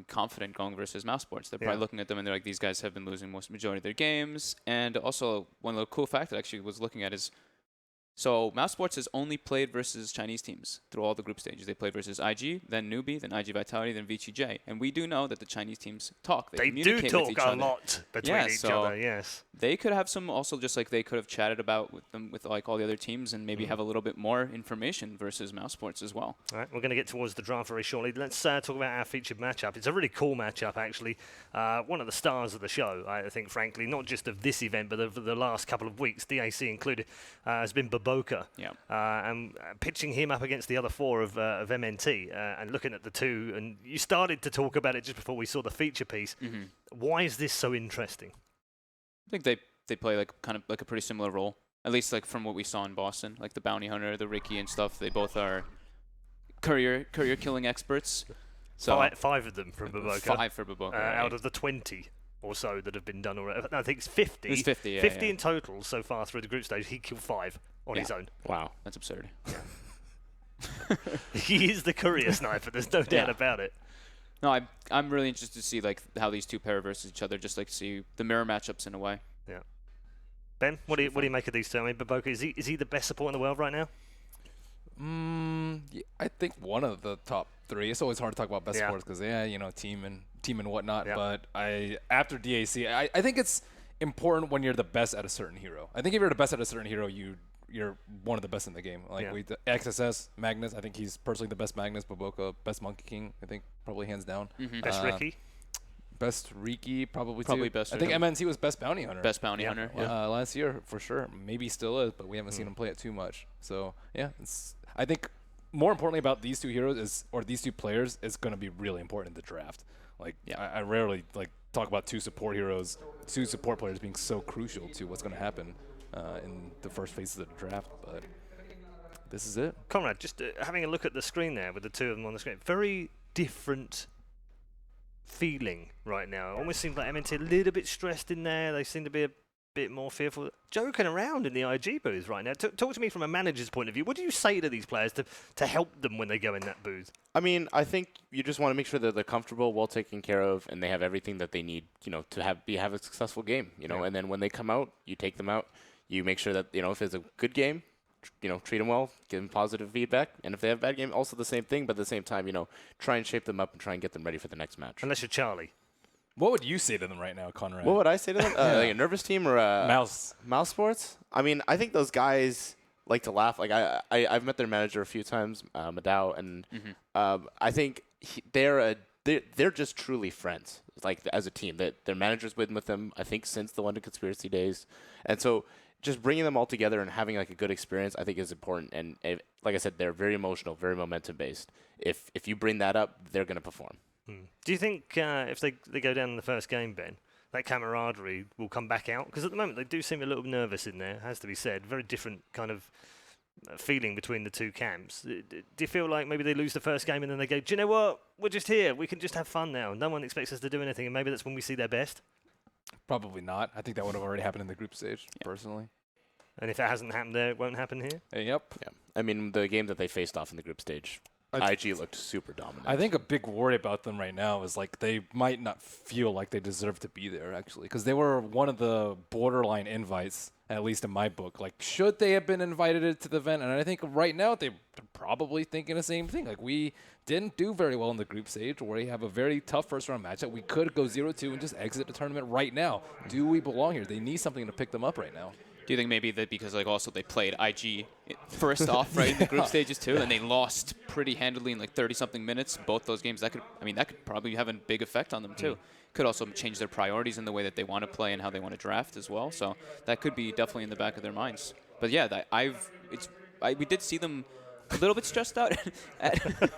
confident going versus mousesport. They're probably looking at them and they're like, these guys have been losing majority of their games. And also, one little cool fact that I actually was looking at is, so mousesport has only played versus Chinese teams through all the group stages. They played versus IG, then Newbie, then IG Vitality, then VCJ. And we do know that the Chinese teams talk. They do communicate talk with each a other. lot between each so other, yes. They could have some also, just like they could have chatted about with them with like all the other teams and maybe have a little bit more information versus mousesports as well. All right, we're going to get towards the draft very shortly. Let's talk about our featured matchup. It's a really cool matchup, actually. One of the stars of the show, I think, frankly, not just of this event, but of the last couple of weeks, DAC included, has been Baboka. Yeah. And pitching him up against the other four of MNT and looking at the two, and you started to talk about it just before we saw the feature piece. Why is this so interesting? I think they play like kind of like a pretty similar role, at least like from what we saw in Boston, like the bounty hunter, the Ricky and stuff. They both are career killing experts. So five of them from Baboka. 5 for Baboka. Out of the 20 or so that have been done already. No, I think it's 50. It's 50, yeah. 50 in total so far through the group stage. He killed 5 on his own. Wow, that's absurd. He is the career sniper. There's no doubt about it. No, I'm really interested to see like how these two pair versus each other, just like see the mirror matchups in a way. Yeah. Ben, what do you make of these two? I mean, Baboka, is he the best support in the world right now? Yeah, I think one of the top 3. It's always hard to talk about best supporters because team and whatnot. Yeah. But after DAC, I think it's important when you're the best at a certain hero. I think if you're the best at a certain hero, you're one of the best in the game. Like the XSS Magnus, I think he's personally the best Magnus. Baboka, best Monkey King, I think probably hands down. Best Ricky. Best Riki, probably too. Best. I think MNT was best bounty hunter. Best bounty hunter. Yeah. Last year for sure. Maybe still is, but we haven't seen him play it too much. So yeah, I think more importantly about these two heroes these two players is going to be really important in the draft. Like I rarely talk about two support players being so crucial to what's going to happen in the first phases of the draft. But this is it. Conrad, just having a look at the screen there with the two of them on the screen, very different feeling right now. It almost seems like MNT a little bit stressed in there. They seem to be a bit more fearful. Joking around in the IG booth right now. Talk to me from a manager's point of view. What do you say to these players to help them when they go in that booth? I mean, I think you just want to make sure that they're comfortable, well taken care of, and they have everything that they need, to have a successful game, And then when they come out, you take them out. You make sure that, if it's a good game, treat them well, give them positive feedback. And if they have a bad game, also the same thing. But at the same time, try and shape them up and try and get them ready for the next match. Unless you're Charlie. What would you say to them right now, Conrad? What would I say to them? Like a nervous team or mouse sports? I mean, I think those guys like to laugh. Like I've met their manager a few times, Madao, and I think they're just truly friends. Like as a team, that their manager's been with them, I think, since the London Conspiracy days, and so just bringing them all together and having like a good experience, I think is important. And like I said, they're very emotional, very momentum based. If you bring that up, they're going to perform. Do you think if they go down in the first game, Ben, that camaraderie will come back out? Because at the moment they do seem a little nervous in there, has to be said. Very different kind of feeling between the two camps. Do you feel like maybe they lose the first game and then they go, do you know what? We're just here. We can just have fun now. No one expects us to do anything, and maybe that's when we see their best? Probably not. I think that would have already happened in the group stage, personally. And if it hasn't happened there, it won't happen here? Yep. Yeah. I mean, the game that they faced off in the group stage, IG looked super dominant. I think a big worry about them right now is like they might not feel like they deserve to be there, actually, because they were one of the borderline invites, at least in my book. Like, should they have been invited to the event? And I think right now they're probably thinking the same thing. Like, we didn't do very well in the group stage, where we have a very tough first-round matchup. We could go 0-2 and just exit the tournament right now. Do we belong here? They need something to pick them up right now. Do you think maybe that because like also they played IG first off right in the group stages too, and they lost pretty handily in like 30-something minutes, both those games, that could probably have a big effect on them too. Could also change their priorities in the way that they want to play and how they want to draft as well. So that could be definitely in the back of their minds. But yeah, we did see them a little bit stressed out at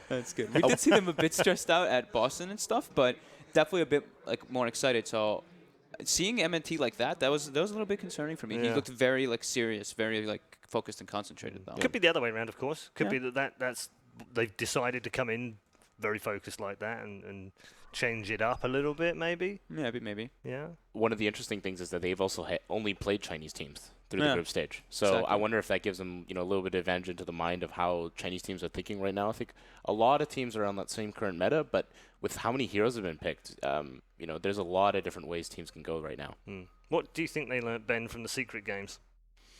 That's good. We did see them a bit stressed out at Boston and stuff, but definitely a bit like more excited. So seeing MNT like that was a little bit concerning for me. He looked very like serious, very like focused and concentrated though. Could be the other way around, of course. Could be that's they've decided to come in very focused like that and change it up a little bit, maybe. Maybe. Yeah. One of the interesting things is that they've also only played Chinese teams through the group stage. So exactly. I wonder if that gives them, a little bit of advantage into the mind of how Chinese teams are thinking right now. I think a lot of teams are on that same current meta, but with how many heroes have been picked, there's a lot of different ways teams can go right now. What do you think they learnt, Ben, from the secret games?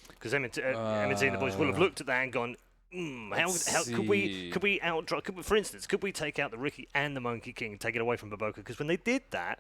Because M&T and the boys will have looked at that and gone, how could we outdraw? For instance, could we take out the Ricky and the Monkey King and take it away from Baboka? Because when they did that,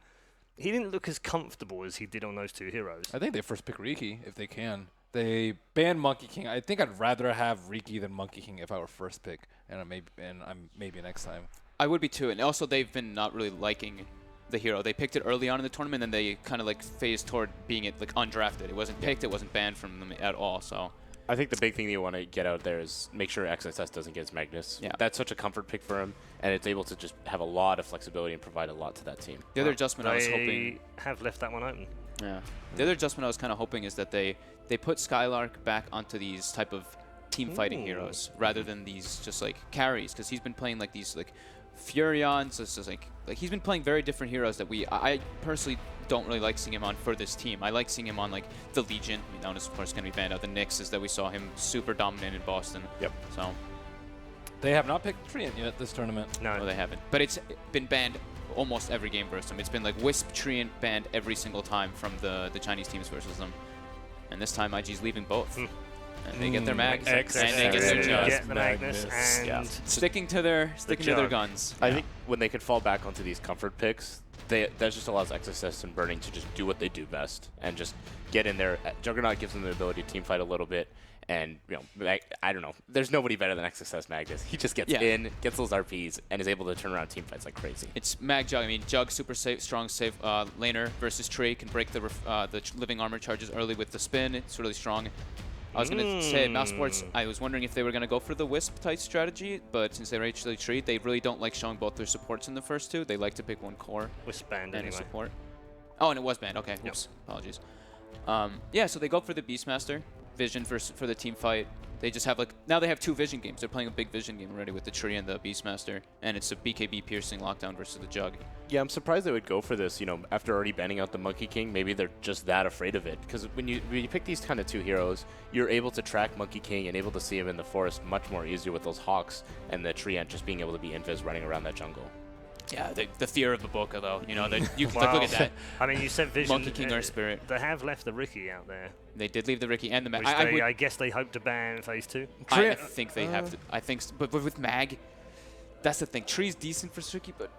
he didn't look as comfortable as he did on those two heroes. I think they first pick Riki if they can. They ban Monkey King. I think I'd rather have Riki than Monkey King if I were first pick, and I'm maybe next time. I would be too, and also they've been not really liking the hero. They picked it early on in the tournament, and they kind of like phased toward being it like undrafted. It wasn't picked, it wasn't banned from them at all. So I think the big thing that you want to get out there is make sure XSS doesn't get his Magnus. Yeah. That's such a comfort pick for him, and it's able to just have a lot of flexibility and provide a lot to that team. The other adjustment I was hoping... have left that one open. Yeah. The other adjustment I was kind of hoping is that they put Skylark back onto these type of team fighting heroes rather than these just like carries, because he's been playing like these like Furions. It's just like he's been playing very different heroes that I personally don't really like seeing him on for this team. I like seeing him on like the Legion. I mean, that one is of course going to be banned out. The Nyx is that we saw him super dominant in Boston. Yep. So they have not picked Treant yet this tournament. No, they haven't. But it's been banned almost every game versus them. It's been like Wisp Treant banned every single time from the Chinese teams versus them. And this time IG's leaving both. And they get their Mags, and they get their Jug. Get the Magnus, and sticking to their guns. I think when they could fall back onto these comfort picks, that just allows XSS and Burning to just do what they do best and just get in there. Juggernaut gives them the ability to team fight a little bit, and I don't know. There's nobody better than XSS Magnus. He just gets in, gets those RPs, and is able to turn around team fights like crazy. It's Mag Jug. I mean, Jug super safe, strong safe laner versus Trey can break the living armor charges early with the spin. It's really strong. I was going to say, Mousesports, I was wondering if they were going to go for the Wisp-type strategy, but since they're actually Tree, they really don't like showing both their supports in the first two. They like to pick one core. Wisp banned and anyway. a support. Oh, and it was banned. Okay, oops. Apologies. Yeah, so they go for the Beastmaster, Vision for the team fight. They just have now they have two Vision games. They're playing a big Vision game already with the Tree and the Beastmaster, and it's a BKB piercing lockdown versus the Jug. Yeah, I'm surprised they would go for this, after already banning out the Monkey King. Maybe they're just that afraid of it. Because when you pick these kind of two heroes, you're able to track Monkey King and able to see him in the forest much more easier with those Hawks and the Treant just being able to be invis running around that jungle. Yeah, the fear of Baboka, though. You look at that. I mean, you said Vision. Monkey King or Spirit. They have left the Ricky out there. They did leave the Ricky and the Mag. I guess they hope to ban phase 2. I think they have to. I think, but with Mag, that's the thing. Tree's decent for Ricky, but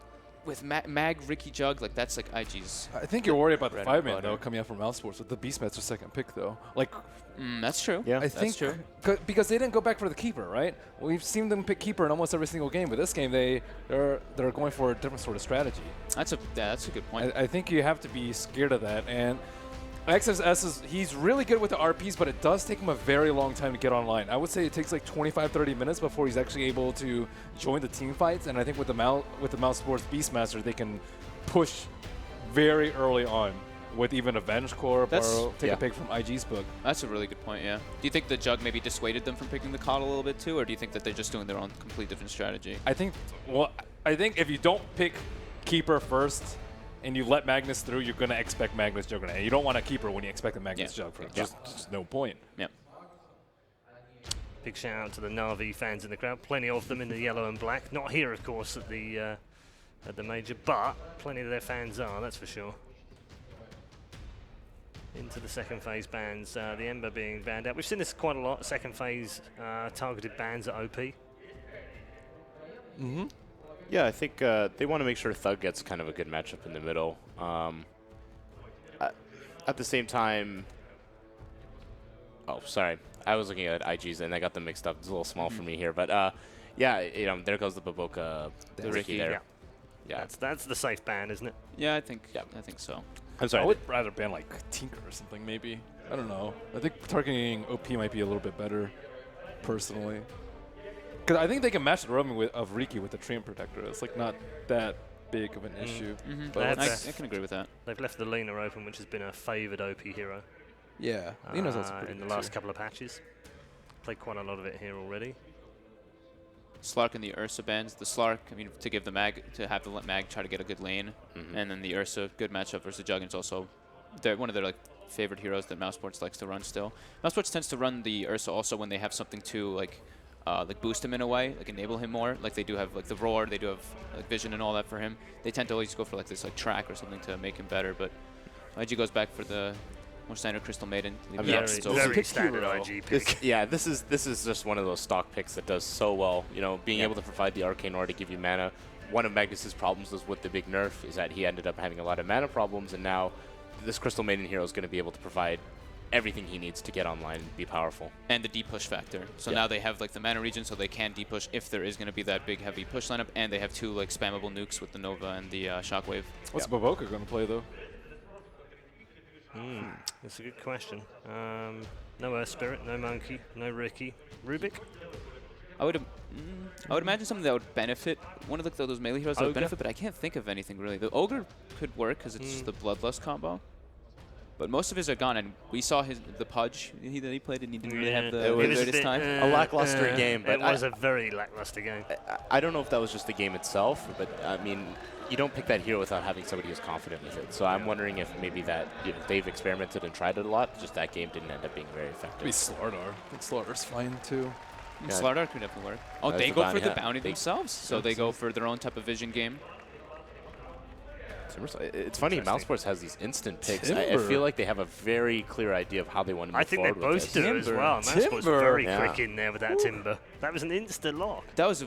with Mag, Ricky, Jug, that's like IG's. I think you're worried about the 5-man though coming out from Mousesports with the Beastmaster second pick though. That's true. Yeah, I think that's true. Because they didn't go back for the Keeper, right? We've seen them pick Keeper in almost every single game, but this game they're going for a different sort of strategy. That's a good point. I think you have to be scared of that. And XSS he's really good with the RPs, but it does take him a very long time to get online. I would say it takes like 25-30 minutes before he's actually able to join the team fights. And I think with the Mousesports Beastmaster, they can push very early on with even Avenge Corp or take a pick from IG's book. That's a really good point, yeah. Do you think the Jug maybe dissuaded them from picking the COD a little bit too, or do you think that they're just doing their own complete different strategy? I think if you don't pick Keeper first and you let Magnus through, you're going to expect Magnus Juggernaut. And you don't want a Keeper when you expect a Magnus Jug. Just no point. Yeah. Big shout out to the Na'Vi fans in the crowd. Plenty of them in the yellow and black. Not here, of course, at the major, but plenty of their fans are, that's for sure. Into the second phase bans, the Ember being banned out. We've seen this quite a lot, second phase targeted bans at OP. Mm-hmm. Yeah, I think they want to make sure Thug gets kind of a good matchup in the middle. At the same time, oh, sorry. I was looking at IGs and I got them mixed up. It's a little small for me here. But, yeah, there goes the Baboka, the Ricky there. Yeah, that's the safe ban, isn't it? Yeah, I think so. I'm sorry. I would rather ban like Tinker or something, maybe. I don't know. I think targeting OP might be a little bit better, personally. Because I think they can match the roaming of Riki with the Treant Protector. It's not that big of an issue. But I can agree with that. They've left the Lina open, which has been a favoured OP hero. Yeah, Lina's also pretty in good the last too. couple of patches. Played quite a lot of it here already. Slark and the Ursa bans. The Slark, I mean, to give the Mag, to have the Mag try to get a good lane. And then the Ursa, good matchup versus Juggins also. They're one of their like favorite heroes that Mousesports likes to run still. Mousesports tends to run the Ursa also when they have something to like boost him in a way, like enable him more. Like they do have like the Roar, they do have like vision and all that for him. They tend to always go for like this like track or something to make him better, but IG goes back for the more standard Crystal Maiden. Very standard IG pick. This is just one of those stock picks that does so well. You know, being able to provide the Arcane Aura to give you mana. One of Magnus's problems was with the big nerf is that he ended up having a lot of mana problems, and now this Crystal Maiden hero is going to be able to provide everything he needs to get online and be powerful. And the D-push factor. So now they have like the mana region, so they can D-push if there is going to be that big heavy push lineup, and they have 2 like spammable nukes with the Nova and the Shockwave. What's Baboka going to play though? That's a good question. No Earth Spirit, no Monkey, no Ricky. Rubik? I would imagine something that would benefit one of those melee heroes that would benefit, but I can't think of anything really. The Ogre could work because it's the Bloodlust combo. But most of his are gone, and we saw the Pudge that he played, and he didn't really have the greatest time. A lackluster game. But it was a very lackluster game. I don't know if that was just the game itself, but I mean, you don't pick that hero without having somebody who's confident with it. So I'm wondering if maybe that they've experimented and tried it a lot, just that game didn't end up being very effective. Maybe Slardar. I think Slardar's fine too. Slardar could definitely work. Oh, they go for the bounty themselves, so they go for their own type of vision game. It's funny, Mousesports has these instant picks. I feel like they have a very clear idea of how they want to move forward. I think they both do as well. Mousesports very quick in there with that Timber. That was an insta lock. That was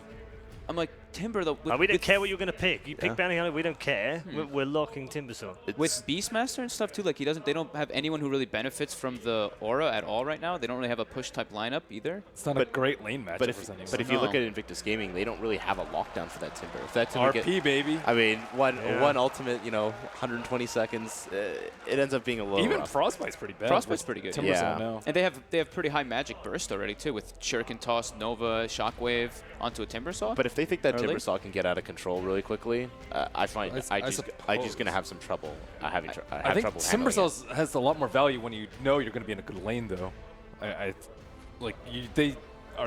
I'm like, Timber, though. We don't care what you're going to pick. You pick Bounty Hunter, we don't care. We're locking Timbersaw. With Beastmaster and stuff, too, like, they don't have anyone who really benefits from the aura at all right now. They don't really have a push-type lineup either. It's not a great lane matchup but for anyone. But if you look at Invictus Gaming, they don't really have a lockdown for that Timber. If that Timber RP, baby. I mean, one ultimate, 120 seconds, it ends up being a little Even rough. Frostbite's pretty bad. Frostbite's pretty good. Timbersaw And they have pretty high magic burst already, too, with Shuriken Toss, Nova, Shockwave onto a Timbersaw. But if they think that Timbersaw can get out of control really quickly, I find IG's going to have some trouble I think Timbersaw has a lot more value when you know you're going to be in a good lane, though. Are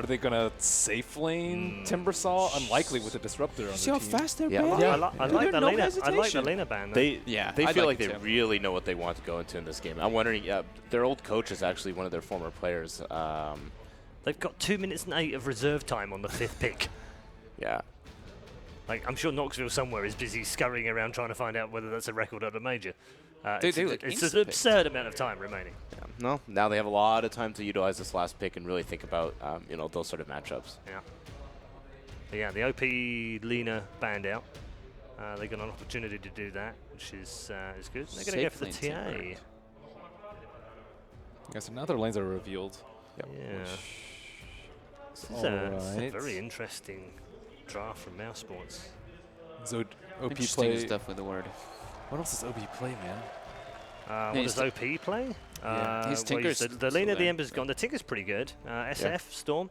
they going to safe lane Timbersaw? Unlikely with a disruptor on the team. See how fast they're banning? I like the laner ban. They feel like they really know what they want to go into in this game. I'm wondering, their old coach is actually one of their former players. They've got 2 minutes and 8 of reserve time on the 5th pick. Yeah. Like, I'm sure Knoxville somewhere is busy scurrying around trying to find out whether that's a record or a major. It's an absurd amount of time remaining. Yeah. No, now they have a lot of time to utilize this last pick and really think about those sort of matchups. Yeah. But yeah, the OP Lena banned out. They got an opportunity to do that, which is good. They're going to go for the TA. Yeah, so now their lanes are revealed. Yep. Yeah. This is a very interesting draft from Mousesports. So OP Interesting play is definitely the word. What else does OP play, man? What does OP play? His Tinker's the Lena, the Ember's gone. The Tinker's pretty good. SF, Storm.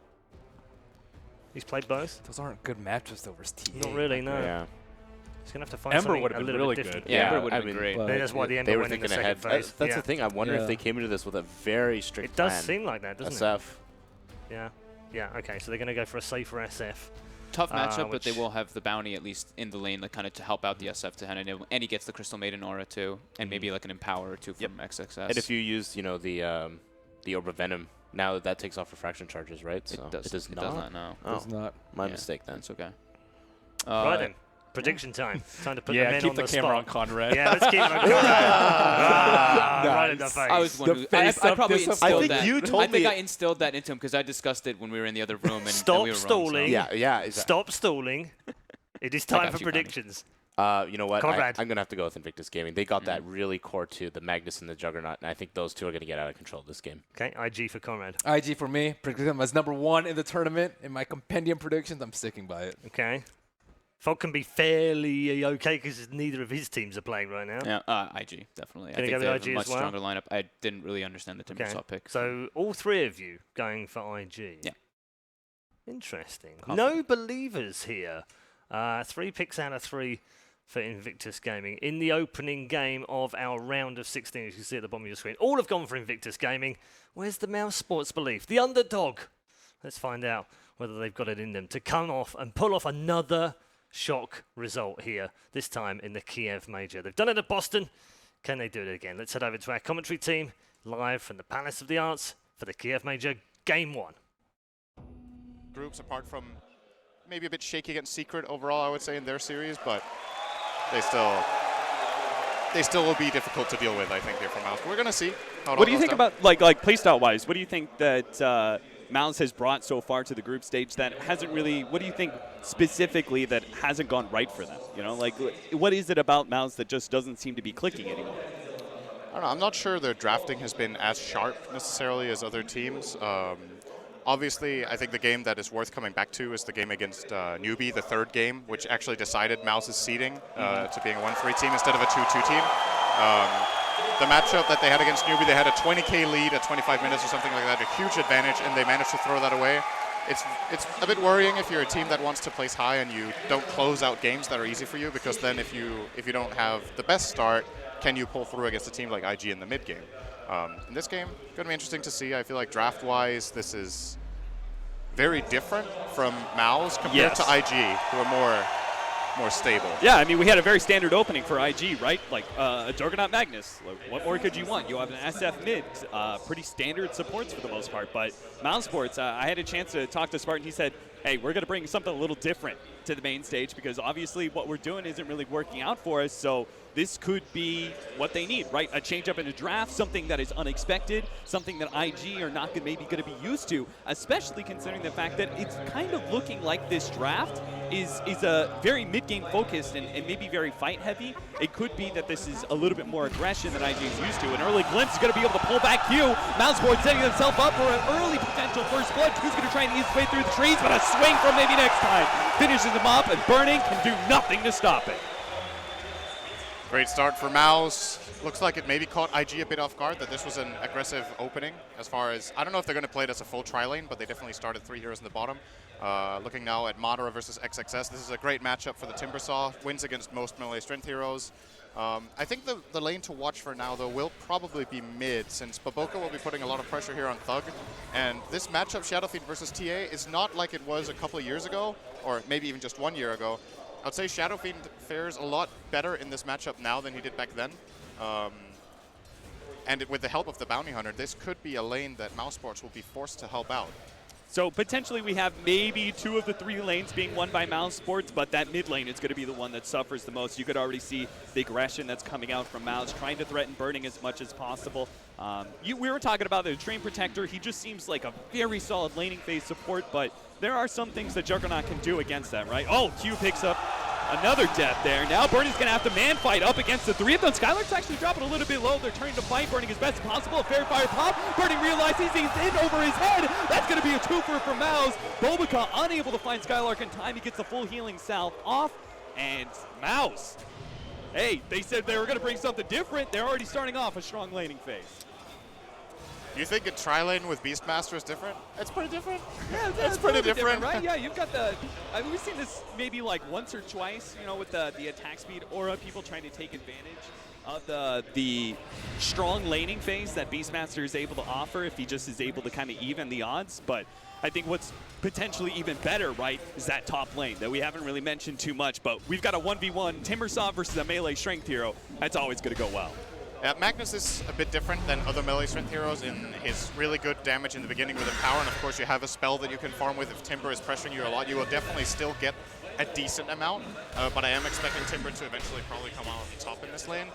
He's played both. Those aren't good matchups though versus TA. Not really, no. Yeah. He's going to have to find Ember something would have a been little really bit different. good. Yeah, Ember would have been great. That's why the Ember went in the second phase. That's the thing. I wonder if they came into this with a very strict plan. It does plan. seem like that, doesn't SF. it? Yeah. Yeah, okay, so they're going to go for a safer SF. Tough matchup, but they will have the bounty at least in the lane, like kind of to help out the SF to enable, and he gets the Crystal Maiden aura too, and maybe like an Empower or two from XXS. And if you use, the Orb of Venom, now that takes off refraction charges, right? So it does not. It does not. My mistake then. It's okay. Right then. Prediction time. Time to put the men keep on the the camera spot. on Conrad. Yeah, let's keep it on Conrad. Right in the face. I was wondering. I probably instilled that. You told I think me I instilled that into him because I discussed it when we were in the other room. And Stop we were stalling. Wrong, so. Yeah. Exactly. Stop stalling. It is time for predictions. You know what? Conrad. I'm going to have to go with Invictus Gaming. They got that really core too, the Magnus and the Juggernaut, and I think those two are going to get out of control this game. Okay, IG for Conrad. IG for me. Predict them as #1 in the tournament. In my compendium predictions, I'm sticking by it. Okay. Fog can be fairly okay because neither of his teams are playing right now. Yeah, IG, definitely. Gonna I think go they with have a IG much as well? stronger lineup. I didn't really understand the Timbersaw pick. So all three of you going for IG. Yeah. Interesting. No believers here. 3 picks out of 3 for Invictus Gaming in the opening game of our round of 16, as you can see at the bottom of your screen. All have gone for Invictus Gaming. Where's the Mousesports belief? The underdog. Let's find out whether they've got it in them to come off and pull off another shock result here, this time in the Kiev Major. They've done it at Boston. Can they do it again? Let's head over to our commentary team, live from the Palace of the Arts for the Kiev Major Game 1. Groups, apart from maybe a bit shaky against Secret overall, I would say, in their series, but they still will be difficult to deal with, I think, here for Mouse. We're going to see how it What do you all think goes down. about, like playstyle-wise, what do you think that Mouse has brought so far to the group stage that hasn't really, what do you think specifically that hasn't gone right for them? You know, like, what is it about Mouse that just doesn't seem to be clicking anymore? I don't know. I'm not sure their drafting has been as sharp necessarily as other teams. Obviously, I think the game that is worth coming back to is the game against Newbie, the third game, which actually decided Mouse's seeding to being a 1-3 team instead of a 2-2 team. The matchup that they had against Newbie, they had a 20k lead at 25 minutes or something like that, a huge advantage, and they managed to throw that away. It's a bit worrying if you're a team that wants to place high and you don't close out games that are easy for you, because then if you don't have the best start, can you pull through against a team like IG in the mid game? In this game, going to be interesting to see. I feel like draft-wise, this is very different from Mouse compared to IG, who are more stable. Yeah, I mean, we had a very standard opening for IG, right? Like a Juggernaut Magnus. Like, what more could you want? You have an SF mid, pretty standard supports for the most part. But mousesport, I had a chance to talk to Spartan. He said, hey, we're going to bring something a little different to the main stage because obviously what we're doing isn't really working out for us. So this could be what they need, right? A change up in a draft, something that is unexpected, something that IG are not maybe going to be used to, especially considering the fact that it's kind of looking like this draft is a very mid-game focused and maybe very fight-heavy. It could be that this is a little bit more aggression than IG is used to. An early glimpse is going to be able to pull back Q. mousesport setting themselves up for an early potential first blood. Q's going to try and ease his way through the trees, but a swing from maybe next time. Finishes him up, and Burning can do nothing to stop it. Great start for Mouse. Looks like it maybe caught IG a bit off guard that this was an aggressive opening as far as, I don't know if they're going to play it as a full tri-lane, but they definitely started 3 heroes in the bottom. Looking now at Madara versus XXS. This is a great matchup for the Timbersaw. Wins against most melee strength heroes. I think the lane to watch for now, though, will probably be mid, since Baboka will be putting a lot of pressure here on Thug. And this matchup, Shadowfiend versus TA, is not like it was a couple of years ago, or maybe even just 1 year ago. I'd say Shadowfiend fares a lot better in this matchup now than he did back then. And with the help of the Bounty Hunter, this could be a lane that mousesports will be forced to help out. So potentially we have maybe 2 of the 3 lanes being won by mousesport, but that mid lane is going to be the one that suffers the most. You could already see the aggression that's coming out from Mouse, trying to threaten Burning as much as possible. We were talking about the Train Protector. He just seems like a very solid laning phase support, but there are some things that Juggernaut can do against that, right? Oh, Q picks up another death there. Now Burning's going to have to man fight up against the 3 of them. Skylark's actually dropping a little bit low. They're turning to fight. Burning as best as possible. A fair fire pop. Burning realizes he's in over his head. That's going to be a twofer for Mouse. Bulbaca unable to find Skylark in time. He gets the full healing salve off. And Mouse, hey, they said they were going to bring something different. They're already starting off a strong laning phase. You think a tri-lane with Beastmaster is different? It's pretty different. Yeah, it's pretty different, right? Yeah, you've got the. I mean, we've seen this maybe like once or twice, you know, with the attack speed aura, people trying to take advantage of the strong laning phase that Beastmaster is able to offer if he just is able to kind of even the odds. But I think what's potentially even better, right, is that top lane that we haven't really mentioned too much. But we've got a 1v1 Timbersaw versus a melee strength hero. That's always going to go well. Yeah, Magnus is a bit different than other melee strength heroes in his really good damage in the beginning with Empower, and of course you have a spell that you can farm with. If Timber is pressuring you a lot, you will definitely still get a decent amount, but I am expecting Timber to eventually probably come out on top in this lane.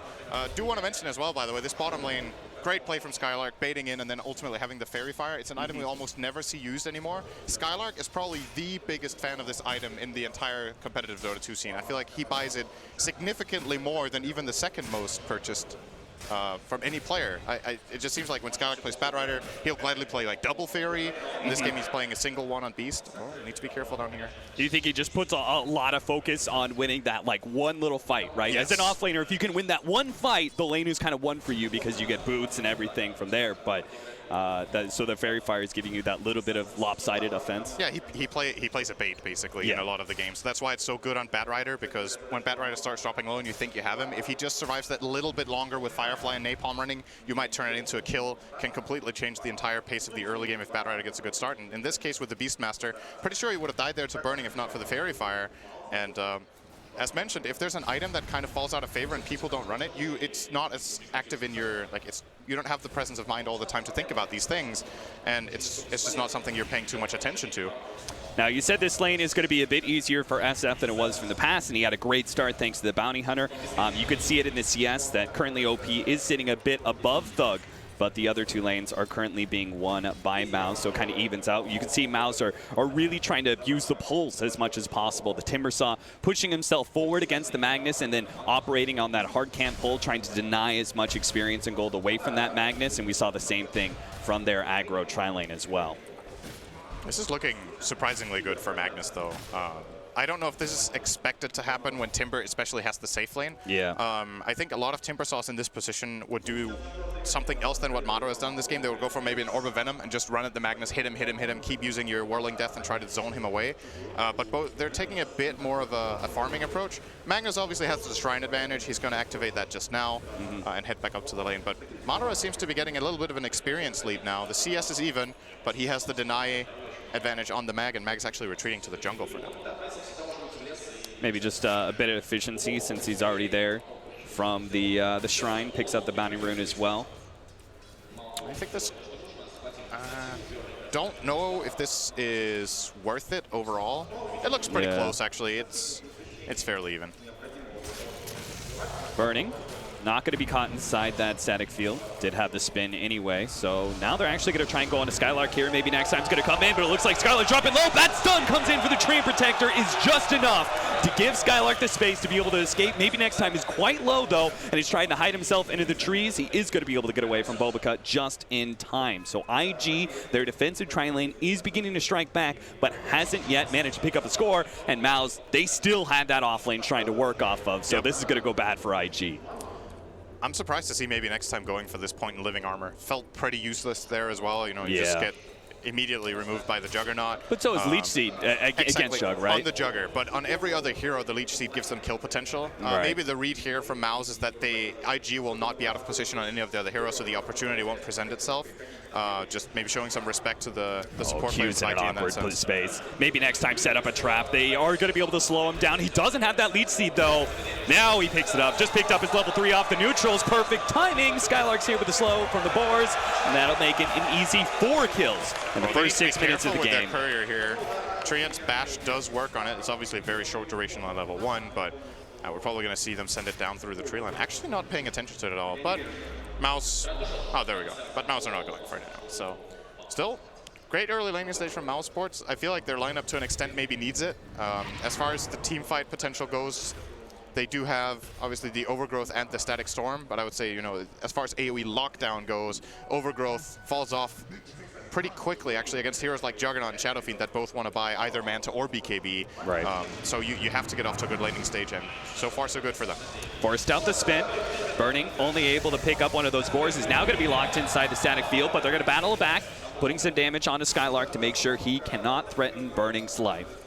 Do want to mention as well, by the way, this bottom lane, great play from Skylark, baiting in and then ultimately having the Fairy Fire. It's an item we almost never see used anymore. Skylark is probably the biggest fan of this item in the entire competitive Dota 2 scene. I feel like he buys it significantly more than even the second most purchased from any player. It just seems like when Skylark plays Batrider, he'll gladly play like double Fairy. In this game, he's playing a single one on Beast. Oh, need to be careful down here. Do you think he just puts a lot of focus on winning that like one little fight, right? Yes. As an offlaner, if you can win that one fight, the lane is kind of won for you because you get boots and everything from there. But So the Fairy Fire is giving you that little bit of lopsided offense. Yeah, he plays a bait, basically, in a lot of the games. So that's why it's so good on Batrider, because when Batrider starts dropping low and you think you have him, if he just survives that little bit longer with Firefly and Napalm running, you might turn it into a kill, can completely change the entire pace of the early game if Batrider gets a good start. And in this case with the Beastmaster, pretty sure he would have died there to Burning if not for the Fairy Fire. And as mentioned, if there's an item that kind of falls out of favor and people don't run it, it's not as active in your, you don't have the presence of mind all the time to think about these things, and it's just not something you're paying too much attention to. Now, you said this lane is going to be a bit easier for SF than it was from the past, and he had a great start thanks to the Bounty Hunter. You could see it in the CS that currently OP is sitting a bit above Thug, but the other two lanes are currently being won by Mouse, so it kind of evens out. You can see Mouse are really trying to use the pulse as much as possible. The Timbersaw pushing himself forward against the Magnus and then operating on that hard camp pull, trying to deny as much experience and gold away from that Magnus, and we saw the same thing from their aggro tri-lane as well. This is looking surprisingly good for Magnus, though. I don't know if this is expected to happen when Timber especially has the safe lane. Yeah. I think a lot of Timbersaws in this position would do something else than what Madara has done in this game. They would go for maybe an Orb of Venom and just run at the Magnus, hit him, keep using your Whirling Death and try to zone him away. But they're taking a bit more of a farming approach. Magnus obviously has the Shrine advantage. He's going to activate that just now and head back up to the lane. But Madara seems to be getting a little bit of an experience lead now. The CS is even, but he has the deny advantage on the Mag, and Mag's actually retreating to the jungle for now. Maybe just a bit of efficiency since he's already there from the Shrine. Picks up the Bounty Rune as well. I think this... don't know if this is worth it overall. It looks pretty close, actually. It's fairly even. Burning. Not going to be caught inside that static field. Did have the spin anyway, so now they're actually going to try and go on to Skylark here. Maybe next time's going to come in, but it looks like Skylark dropping low. That stun comes in for the Train Protector is just enough to give Skylark the space to be able to escape. Maybe next time is quite low, though, and he's trying to hide himself into the trees. He is going to be able to get away from Bobacut just in time. So IG, their defensive tri-lane, is beginning to strike back, but hasn't yet managed to pick up a score, and Mouse, they still had that offlane trying to work off of, so this is going to go bad for IG. I'm surprised to see maybe next time going for this point in living armor. Felt pretty useless there as well. You know, you just get immediately removed by the Juggernaut. But so is Leech Seed against Jug, right? On the Jugger, but on every other hero, the Leech Seed gives them kill potential. Maybe the read here from Mouse is that IG will not be out of position on any of the other heroes, so the opportunity won't present itself. Just maybe showing some respect to the support players in IG an in that awkward sense. space. Maybe next time set up a trap. They are going to be able to slow him down. He doesn't have that Leech Seed, though. Now he picks it up. Just picked up his level 3 off the neutrals. Perfect timing. Skylark's here with the slow from the boars, and that'll make it an easy 4 kills in the first 6 minutes of the game. With their courier here. Treant's bash does work on it. It's obviously a very short duration on level 1, but we're probably going to see them send it down through the tree line. Actually not paying attention to it at all, but Mouse... Oh, there we go. But Mouse are not going for it now, so... Still, great early laning stage from mousesport. I feel like their lineup to an extent maybe needs it. As far as the team fight potential goes, they do have, obviously, the Overgrowth and the Static Storm, but I would say, you know, as far as AoE lockdown goes, Overgrowth falls off pretty quickly, actually, against heroes like Juggernaut and Shadow Fiend that both want to buy either Manta or BKB. Right. So you have to get off to a good laning stage, and so far so good for them. Forced out the spin. Burning, only able to pick up one of those boars, is now going to be locked inside the static field, but they're going to battle it back, putting some damage onto Skylark to make sure he cannot threaten Burning's life.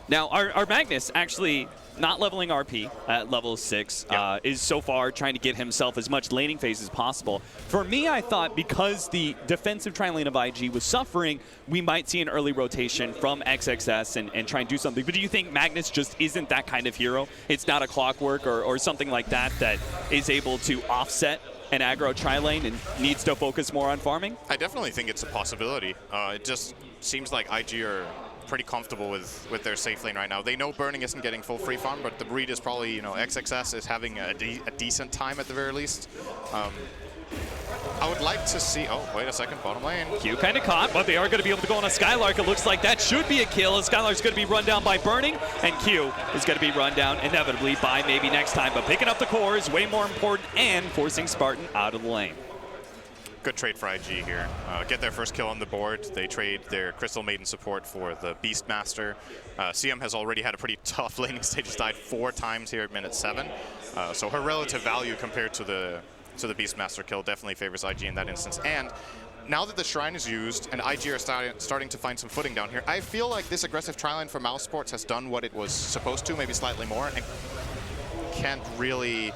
Now, our Magnus actually not leveling RP at level 6 is so far trying to get himself as much laning phase as possible. For me, I thought because the defensive tri-lane of IG was suffering, we might see an early rotation from XXS and try and do something. But do you think Magnus just isn't that kind of hero? It's not a Clockwork or something like that that is able to offset an aggro tri-lane and needs to focus more on farming? I definitely think it's a possibility. It just seems like IG are pretty comfortable with their safe lane right now. They know Burning isn't getting full free farm, but the breed is probably, you know, XXS is having a decent time at the very least. I would like to see, oh, wait a second, bottom lane. Q kind of caught, but they are going to be able to go on a Skylark. It looks like that should be a kill, as Skylark's going to be run down by Burning, and Q is going to be run down inevitably by maybe next time. But picking up the core is way more important, and forcing Spartan out of the lane. Good trade for IG here. Get their first kill on the board. They trade their Crystal Maiden support for the Beastmaster. CM has already had a pretty tough laning stage. She's died 4 times here at minute 7. So her relative value compared to the So the Beastmaster kill definitely favors IG in that instance. And now that the Shrine is used and IG are starting to find some footing down here, I feel like this aggressive tri-line for mousesport has done what it was supposed to, maybe slightly more, and can't really...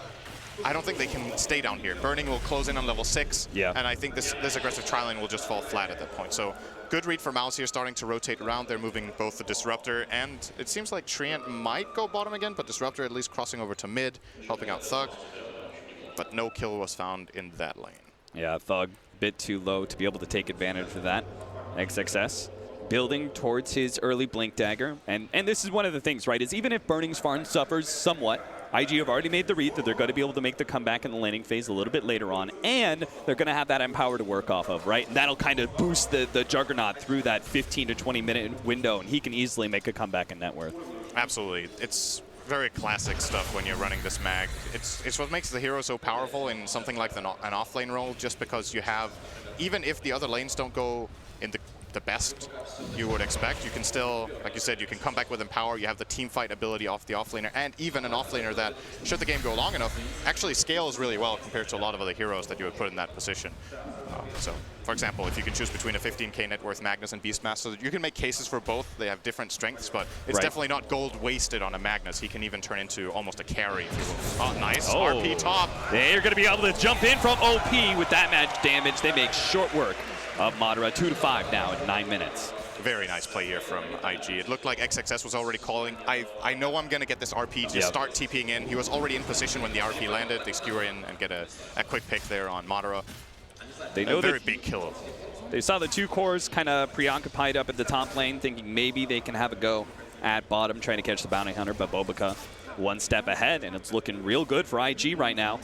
I don't think they can stay down here. Burning will close in on level 6, and I think this aggressive tri-line will just fall flat at that point. So good read for Mouse here, starting to rotate around. They're moving both the Disruptor, and it seems like Treant might go bottom again, but Disruptor at least crossing over to mid, helping out Thug. But no kill was found in that lane. Yeah, Thug, bit too low to be able to take advantage of that. XXS building towards his early Blink Dagger. And this is one of the things, right, is even if Burning's farm suffers somewhat, IG have already made the read that they're going to be able to make the comeback in the laning phase a little bit later on, and they're going to have that Empower to work off of, right? And that'll kind of boost the Juggernaut through that 15 to 20-minute window, and he can easily make a comeback in net worth. Absolutely. It's very classic stuff when you're running this mag. It's what makes the hero so powerful in something like an off-lane role, just because you have, even if the other lanes don't go in the best you would expect, you can still, like you said, you can come back with Empower. You have the team fight ability off the offlaner, and even an offlaner that, should the game go long enough, actually scales really well compared to a lot of other heroes that you would put in that position. So, for example, if you can choose between a 15k net worth Magnus and Beastmaster, you can make cases for both. They have different strengths, but it's definitely not gold wasted on a Magnus. He can even turn into almost a carry, if you will. Oh, nice. RP top. They're going to be able to jump in from OP with that match damage. They make short work of Madara. 2-5 now at 9 minutes. Very nice play here from IG. It looked like XXS was already calling. I know I'm going to get this RP to start TPing in. He was already in position when the RP landed. They skewer in and get a quick pick there on Madara. They know a very big kill. They saw the two cores kind of preoccupied up at the top lane, thinking maybe they can have a go at bottom, trying to catch the Bounty Hunter, but Bobica one step ahead, and it's looking real good for IG right now.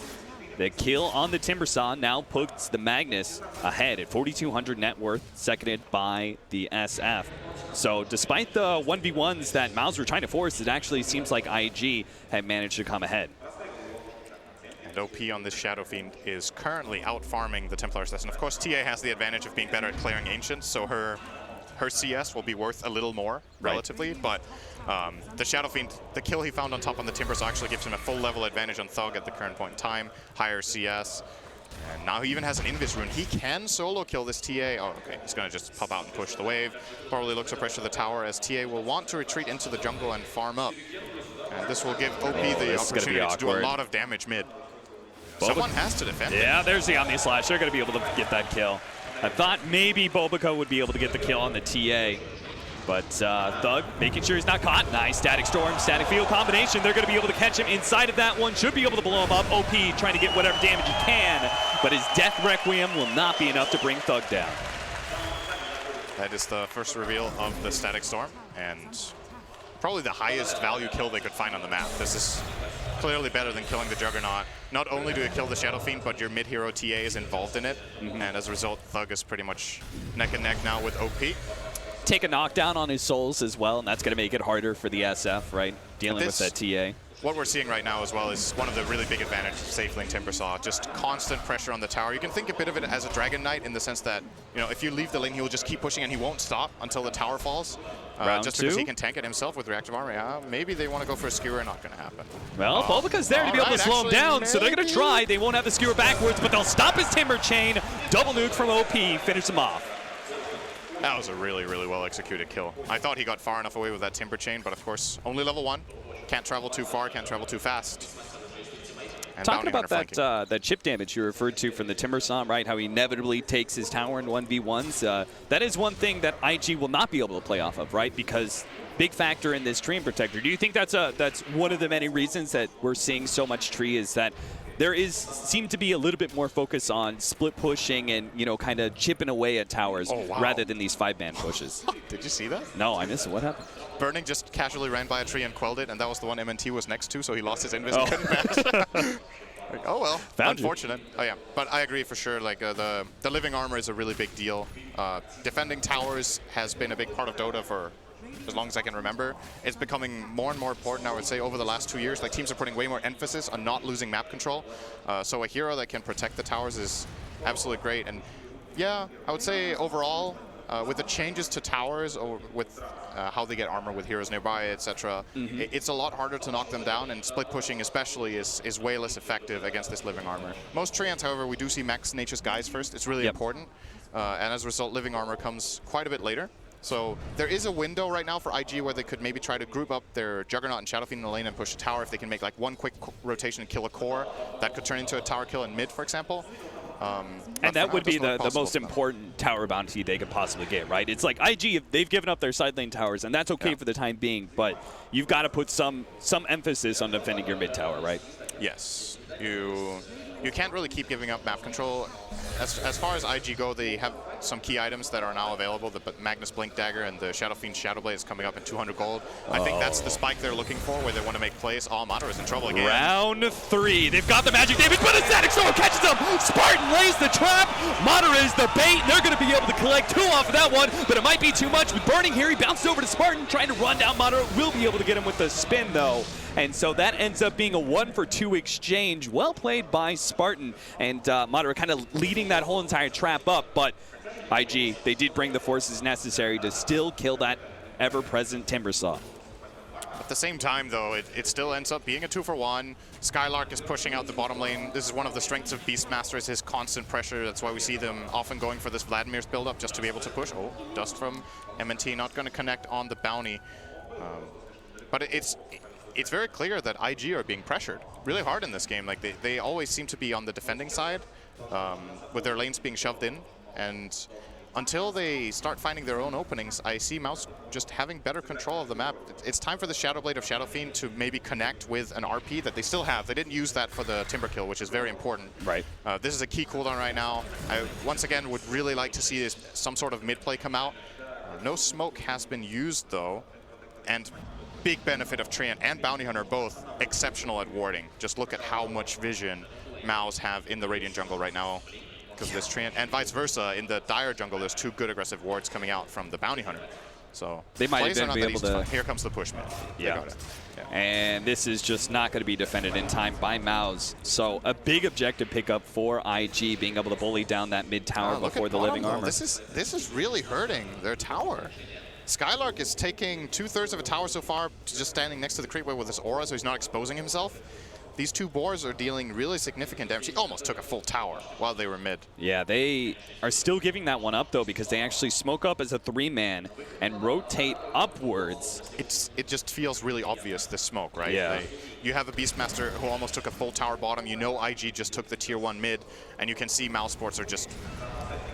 The kill on the Timbersaw now puts the Magnus ahead at 4,200 net worth, seconded by the SF. So despite the 1v1s that Mouse were trying to force, it actually seems like IG had managed to come ahead. And OP on this Shadow Fiend is currently out farming the Templar Assassin. Of course, TA has the advantage of being better at clearing Ancients, so her CS will be worth a little more, relatively, but the Shadow Fiend, the kill he found on top on the Timbersaw actually gives him a full level advantage on Thug at the current point in time, higher CS, and now he even has an Invis rune. He can solo kill this TA. Oh, okay, he's gonna just pop out and push the wave. Probably looks to pressure the tower as TA will want to retreat into the jungle and farm up. And this will give OP the opportunity to do a lot of damage mid. Someone has to defend. Yeah, there's the Omni Slash. They're gonna be able to get that kill. I thought maybe Bobica would be able to get the kill on the TA, but Thug making sure he's not caught. Nice Static Storm, Static Field combination. They're going to be able to catch him inside of that one. Should be able to blow him up. OP trying to get whatever damage he can, but his Death Requiem will not be enough to bring Thug down. That is the first reveal of the Static Storm, and probably the highest value kill they could find on the map. This is clearly better than killing the Juggernaut. Not only do you kill the Shadow Fiend, but your mid-hero TA is involved in it, and as a result, Thug is pretty much neck and neck now with OP. Take a knockdown on his souls as well, and that's going to make it harder for the SF, right? Dealing with that TA. What we're seeing right now as well is one of the really big advantages of safe lane Timbersaw, just constant pressure on the tower. You can think a bit of it as a Dragon Knight in the sense that, you know, if you leave the lane, he will just keep pushing and he won't stop until the tower falls. Just because he can tank it himself with reactive armor. Maybe they want to go for a skewer, not going to happen. Well, Bobica's there to be able to slow him down, so they're going to try. They won't have the skewer backwards, but they'll stop his Timber Chain. Double nuke from OP, finish him off. That was a really, really well executed kill. I thought he got far enough away with that Timber Chain, but of course, only level 1. Can't travel too far, can't travel too fast. And talking about that chip damage you referred to from the Timbersaw, right? How he inevitably takes his tower in 1v1s. That is one thing that IG will not be able to play off of, right? Because big factor in this Tree Protector. Do you think that's one of the many reasons that we're seeing so much Tree is that there seem to be a little bit more focus on split pushing and, you know, kind of chipping away at towers rather than these 5-man pushes. Did you see that? No, I missed it. What happened? Burning just casually ran by a tree and quelled it, and that was the one MNT was next to, so he lost his invis and couldn't match. Oh well, unfortunate. Oh yeah, but I agree for sure. Like the living armor is a really big deal. Defending towers has been a big part of Dota for as long as I can remember. It's becoming more and more important, I would say, over the last 2 years. Like, teams are putting way more emphasis on not losing map control. So a hero that can protect the towers is absolutely great. And yeah, I would say overall, with the changes to towers or with how they get armor with heroes nearby, etc., it's a lot harder to knock them down, and split pushing especially is way less effective against this living armor. Most Treants, however, we do see max Nature's Guise first. It's really important, and as a result, living armor comes quite a bit later. So there is a window right now for IG where they could maybe try to group up their Juggernaut and Shadowfiend in the lane and push a tower. If they can make like one quick rotation and kill a core, that could turn into a tower kill in mid, for example. And that would be the most important tower bounty they could possibly get, right? It's like IG, they've given up their side lane towers, and that's okay for the time being, but you've got to put some emphasis on defending your mid tower, right? Yes. You can't really keep giving up map control. As far as IG go, they have some key items that are now available. The Magnus Blink Dagger and the Shadowfiend Shadowblade is coming up in 200 gold. I think that's the spike they're looking for, where they want to make plays. Oh, Madara is in trouble again. Round 3. They've got the magic damage, but the Static Storm catches them. Spartan lays the trap. Madara is the bait. They're going to be able to collect 2 off of that one, but it might be too much. With Burning here, he bounced over to Spartan, trying to run down Madara. Will be able to get him with the spin, though. And so that ends up being a 1-for-2 exchange. Well played by Spartan. And Madara kind of leading that whole entire trap up. But IG, they did bring the forces necessary to still kill that ever-present Timbersaw. At the same time, though, it still ends up being a 2-for-1. Skylark is pushing out the bottom lane. This is one of the strengths of Beastmaster, is his constant pressure. That's why we see them often going for this Vladimir's build-up just to be able to push. Oh, Dust from MNT, not going to connect on the bounty. But it's very clear that IG are being pressured really hard in this game. Like they always seem to be on the defending side with their lanes being shoved in. And until they start finding their own openings, I see Mouse just having better control of the map. It's time for the Shadowblade of Shadowfiend to maybe connect with an RP that they still have. They didn't use that for the Timber kill, which is very important. Right. This is a key cooldown right now. I, once again, would really like to see some sort of mid-play come out. No smoke has been used, though. And big benefit of Treant and Bounty Hunter, both exceptional at warding. Just look at how much vision Mouse have in the Radiant jungle right now because of this Treant, and vice versa. In the Dire jungle, there's 2 good aggressive wards coming out from the Bounty Hunter. So they might have been able to. Here comes the push, man. Yeah. And this is just not going to be defended in time by Mouse. So a big objective pickup for IG, being able to bully down that mid tower before the living armor. This is really hurting their tower. Skylark is taking 2/3 of a tower so far, just standing next to the creepway with his aura, so he's not exposing himself. These 2 boars are dealing really significant damage. He almost took a full tower while they were mid. Yeah, they are still giving that one up, though, because they actually smoke up as a 3-man and rotate upwards. It just feels really obvious, this smoke, right? Yeah. You have a Beastmaster who almost took a full tower bottom. You know IG just took the tier 1 mid, and you can see Mousesports are just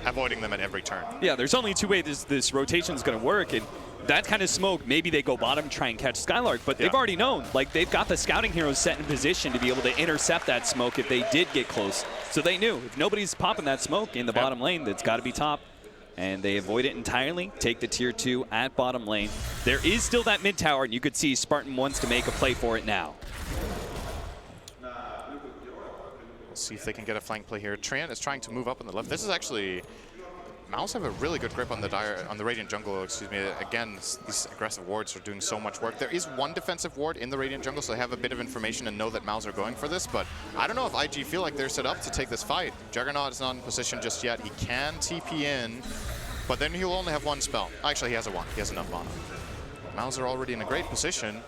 avoiding them at every turn. Yeah, there's only 2 ways this rotation is going to work, and that kind of smoke, maybe they go bottom, try and catch Skylark, but they've already known. Like, they've got the scouting heroes set in position to be able to intercept that smoke if they did get close. So they knew if nobody's popping that smoke in the bottom lane, that's got to be top. And they avoid it entirely, take the tier 2 at bottom lane. There is still that mid tower, and you could see Spartan wants to make a play for it now. Let's see if they can get a flank play here. Treant is trying to move up on the left. This is actually... Mouse have a really good grip on the Radiant jungle, excuse me. Again, these aggressive wards are doing so much work. There is 1 defensive ward in the Radiant jungle, so they have a bit of information and know that Mouse are going for this, but I don't know if IG feel like they're set up to take this fight. Juggernaut is not in position just yet. He can TP in, but then he'll only have 1 spell. Actually, he has a 1. He has enough mana. Mouse are already in a great position.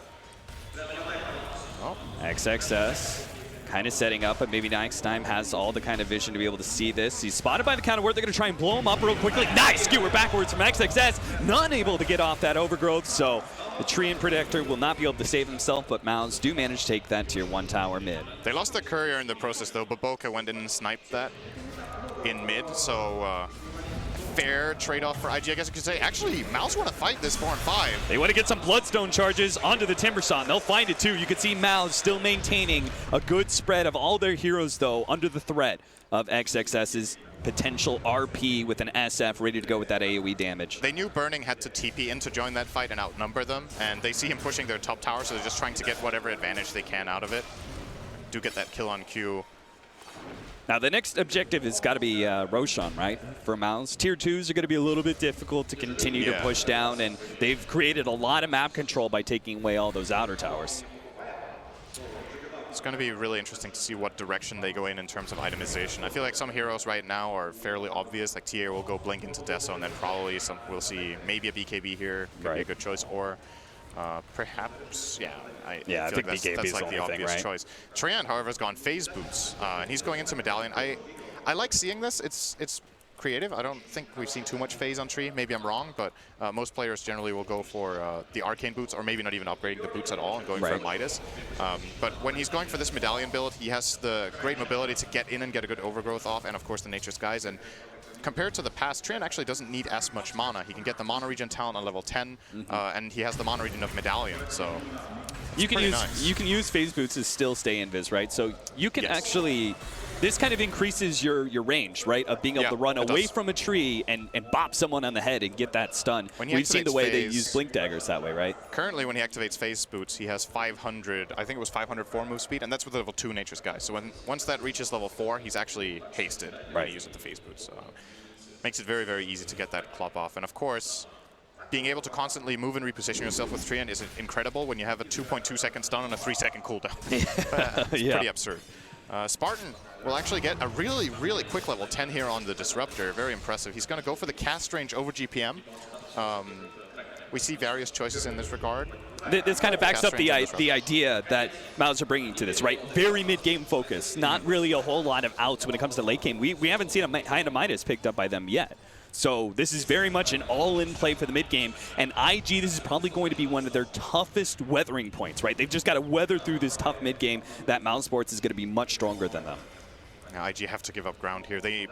Oh. XXS. Kind of setting up, but maybe next time has all the kind of vision to be able to see this. He's spotted by the counter ward. They're going to try and blow him up real quickly. Nice skewer backwards from XXS. Not able to get off that overgrowth, so the Treant Protector will not be able to save himself, but Mouse do manage to take that tier 1 tower mid. They lost the courier in the process, though. Baboka went in and sniped that in mid, so fair trade-off for IG, I guess you could say. Actually, Mouse want to fight this 4-5. They want to get some Bloodstone charges onto the Timbersaw. They'll find it too. You can see Mouse still maintaining a good spread of all their heroes, though, under the threat of XXS's potential RP with an SF ready to go with that AoE damage. They knew Burning had to TP in to join that fight and outnumber them, and they see him pushing their top tower, so they're just trying to get whatever advantage they can out of it. Do get that kill on Q. Now, the next objective has got to be Roshan, right, for Mouse. Tier 2s are going to be a little bit difficult to continue to push down, and they've created a lot of map control by taking away all those outer towers. It's going to be really interesting to see what direction they go in terms of itemization. I feel like some heroes right now are fairly obvious, like TA will go Blink into Deso, and then probably we'll see maybe a BKB here, could be a good choice, or perhaps, I think that's like the obvious choice. Treant, however, has gone Phase Boots, and he's going into Medallion. I like seeing this. It's creative. I don't think we've seen too much phase on Tree. Maybe I'm wrong, but most players generally will go for the Arcane Boots, or maybe not even upgrading the boots at all and going for a Midas. But when he's going for this Medallion build, he has the great mobility to get in and get a good overgrowth off, and of course the Nature Skies. And compared to the past, Treant actually doesn't need as much mana. He can get the Mana Regen talent on level 10, and he has the Mana Regen of Medallion, so you can use Phase Boots to still stay invis, right? So you can actually... This kind of increases your range, right, of being able to run away from a tree and bop someone on the head and get that stun. We've seen the way they use Blink Daggers that way, right? Currently, when he activates Phase Boots, he has 500, I think it was 504 move speed, and that's with level 2 Nature Sky. So once that reaches level 4, he's actually hasted when he uses the Phase Boots. So makes it very, very easy to get that clop off. And of course, being able to constantly move and reposition yourself with Treant is incredible when you have a 2.2 second stun and a 3-second cooldown. It's pretty absurd. Spartan will actually get a really, really quick level 10 here on the Disruptor. Very impressive. He's going to go for the cast range over GPM. We see various choices in this regard. This kind of backs up the idea that Mouse are bringing to this, right? Very mid-game focus. Not really a whole lot of outs when it comes to late game. We haven't seen a Hand of Midas picked up by them yet. So this is very much an all-in play for the mid-game. And IG, this is probably going to be one of their toughest weathering points, right? They've just got to weather through this tough mid-game. That Mousesports is going to be much stronger than them. Now, IG have to give up ground here. They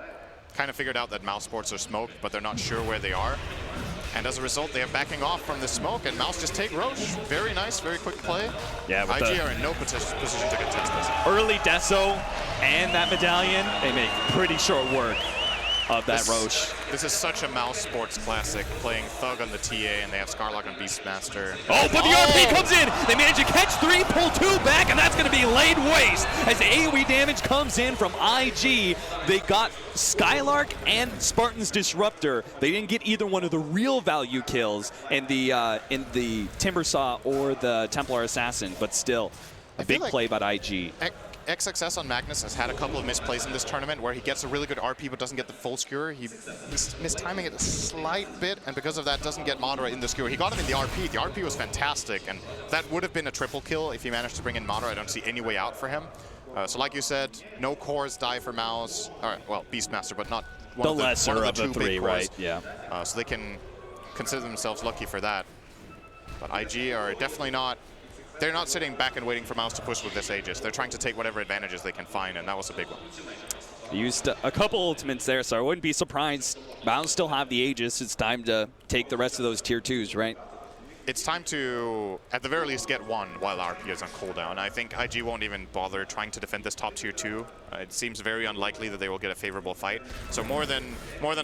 kind of figured out that Mousesports are smoked, but they're not sure where they are. And as a result, they are backing off from the smoke, and Mouse just take Roche. Very nice, very quick play. Yeah, IG are in no position to contest this. Early Deso and that Medallion, they make pretty short work of that Roche. This is such a Mousesports classic, playing Thug on the TA, and they have Scarlock and Beastmaster. Oh, but the RP comes in! They manage to catch 3, pull 2 back, and that's going to be laid waste as the AoE damage comes in from IG. They got Skylark and Spartan's Disruptor. They didn't get either one of the real value kills in the Timbersaw or the Templar Assassin, but still, a big play by IG. XXS on Magnus has had a couple of misplays in this tournament where he gets a really good RP but doesn't get the full skewer. He's mistiming it a slight bit, and because of that doesn't get Madara in the skewer. He got him in the RP. The RP was fantastic, and that would have been a triple kill if he managed to bring in Madara. I don't see any way out for him. So like you said, no cores die for Mouse. All right, well, Beastmaster, but not one the of the, lesser one of of the the two 3, big right? cores. Yeah. So they can consider themselves lucky for that. But IG are definitely not... They're not sitting back and waiting for Mouse to push with this Aegis. They're trying to take whatever advantages they can find, and that was a big one. Used a couple ultimates there, so I wouldn't be surprised. Mouse still have the Aegis. It's time to take the rest of those tier 2s, right? It's time to, at the very least, get one while RP is on cooldown. I think IG won't even bother trying to defend this top tier 2. It seems very unlikely that they will get a favorable fight. So more than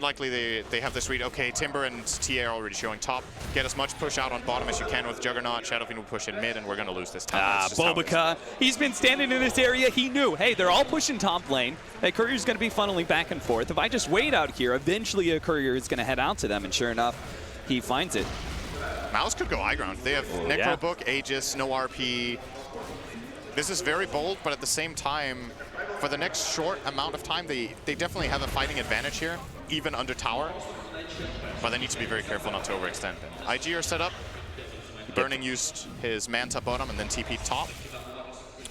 likely they have this read, okay, Timber and TA are already showing top. Get as much push out on bottom as you can with Juggernaut. Shadowfiend will push in mid, and we're going to lose this time. Bobica, he's been standing in this area. He knew, hey, they're all pushing top lane. That courier's going to be funneling back and forth. If I just wait out here, eventually a courier is going to head out to them, and sure enough, he finds it. Mouse could go high ground. They have Necro Book, Aegis, no RP. This is very bold, but at the same time, for the next short amount of time, they definitely have a fighting advantage here, even under tower. But they need to be very careful not to overextend. IG are set up. Burning used his Manta bottom and then TP top.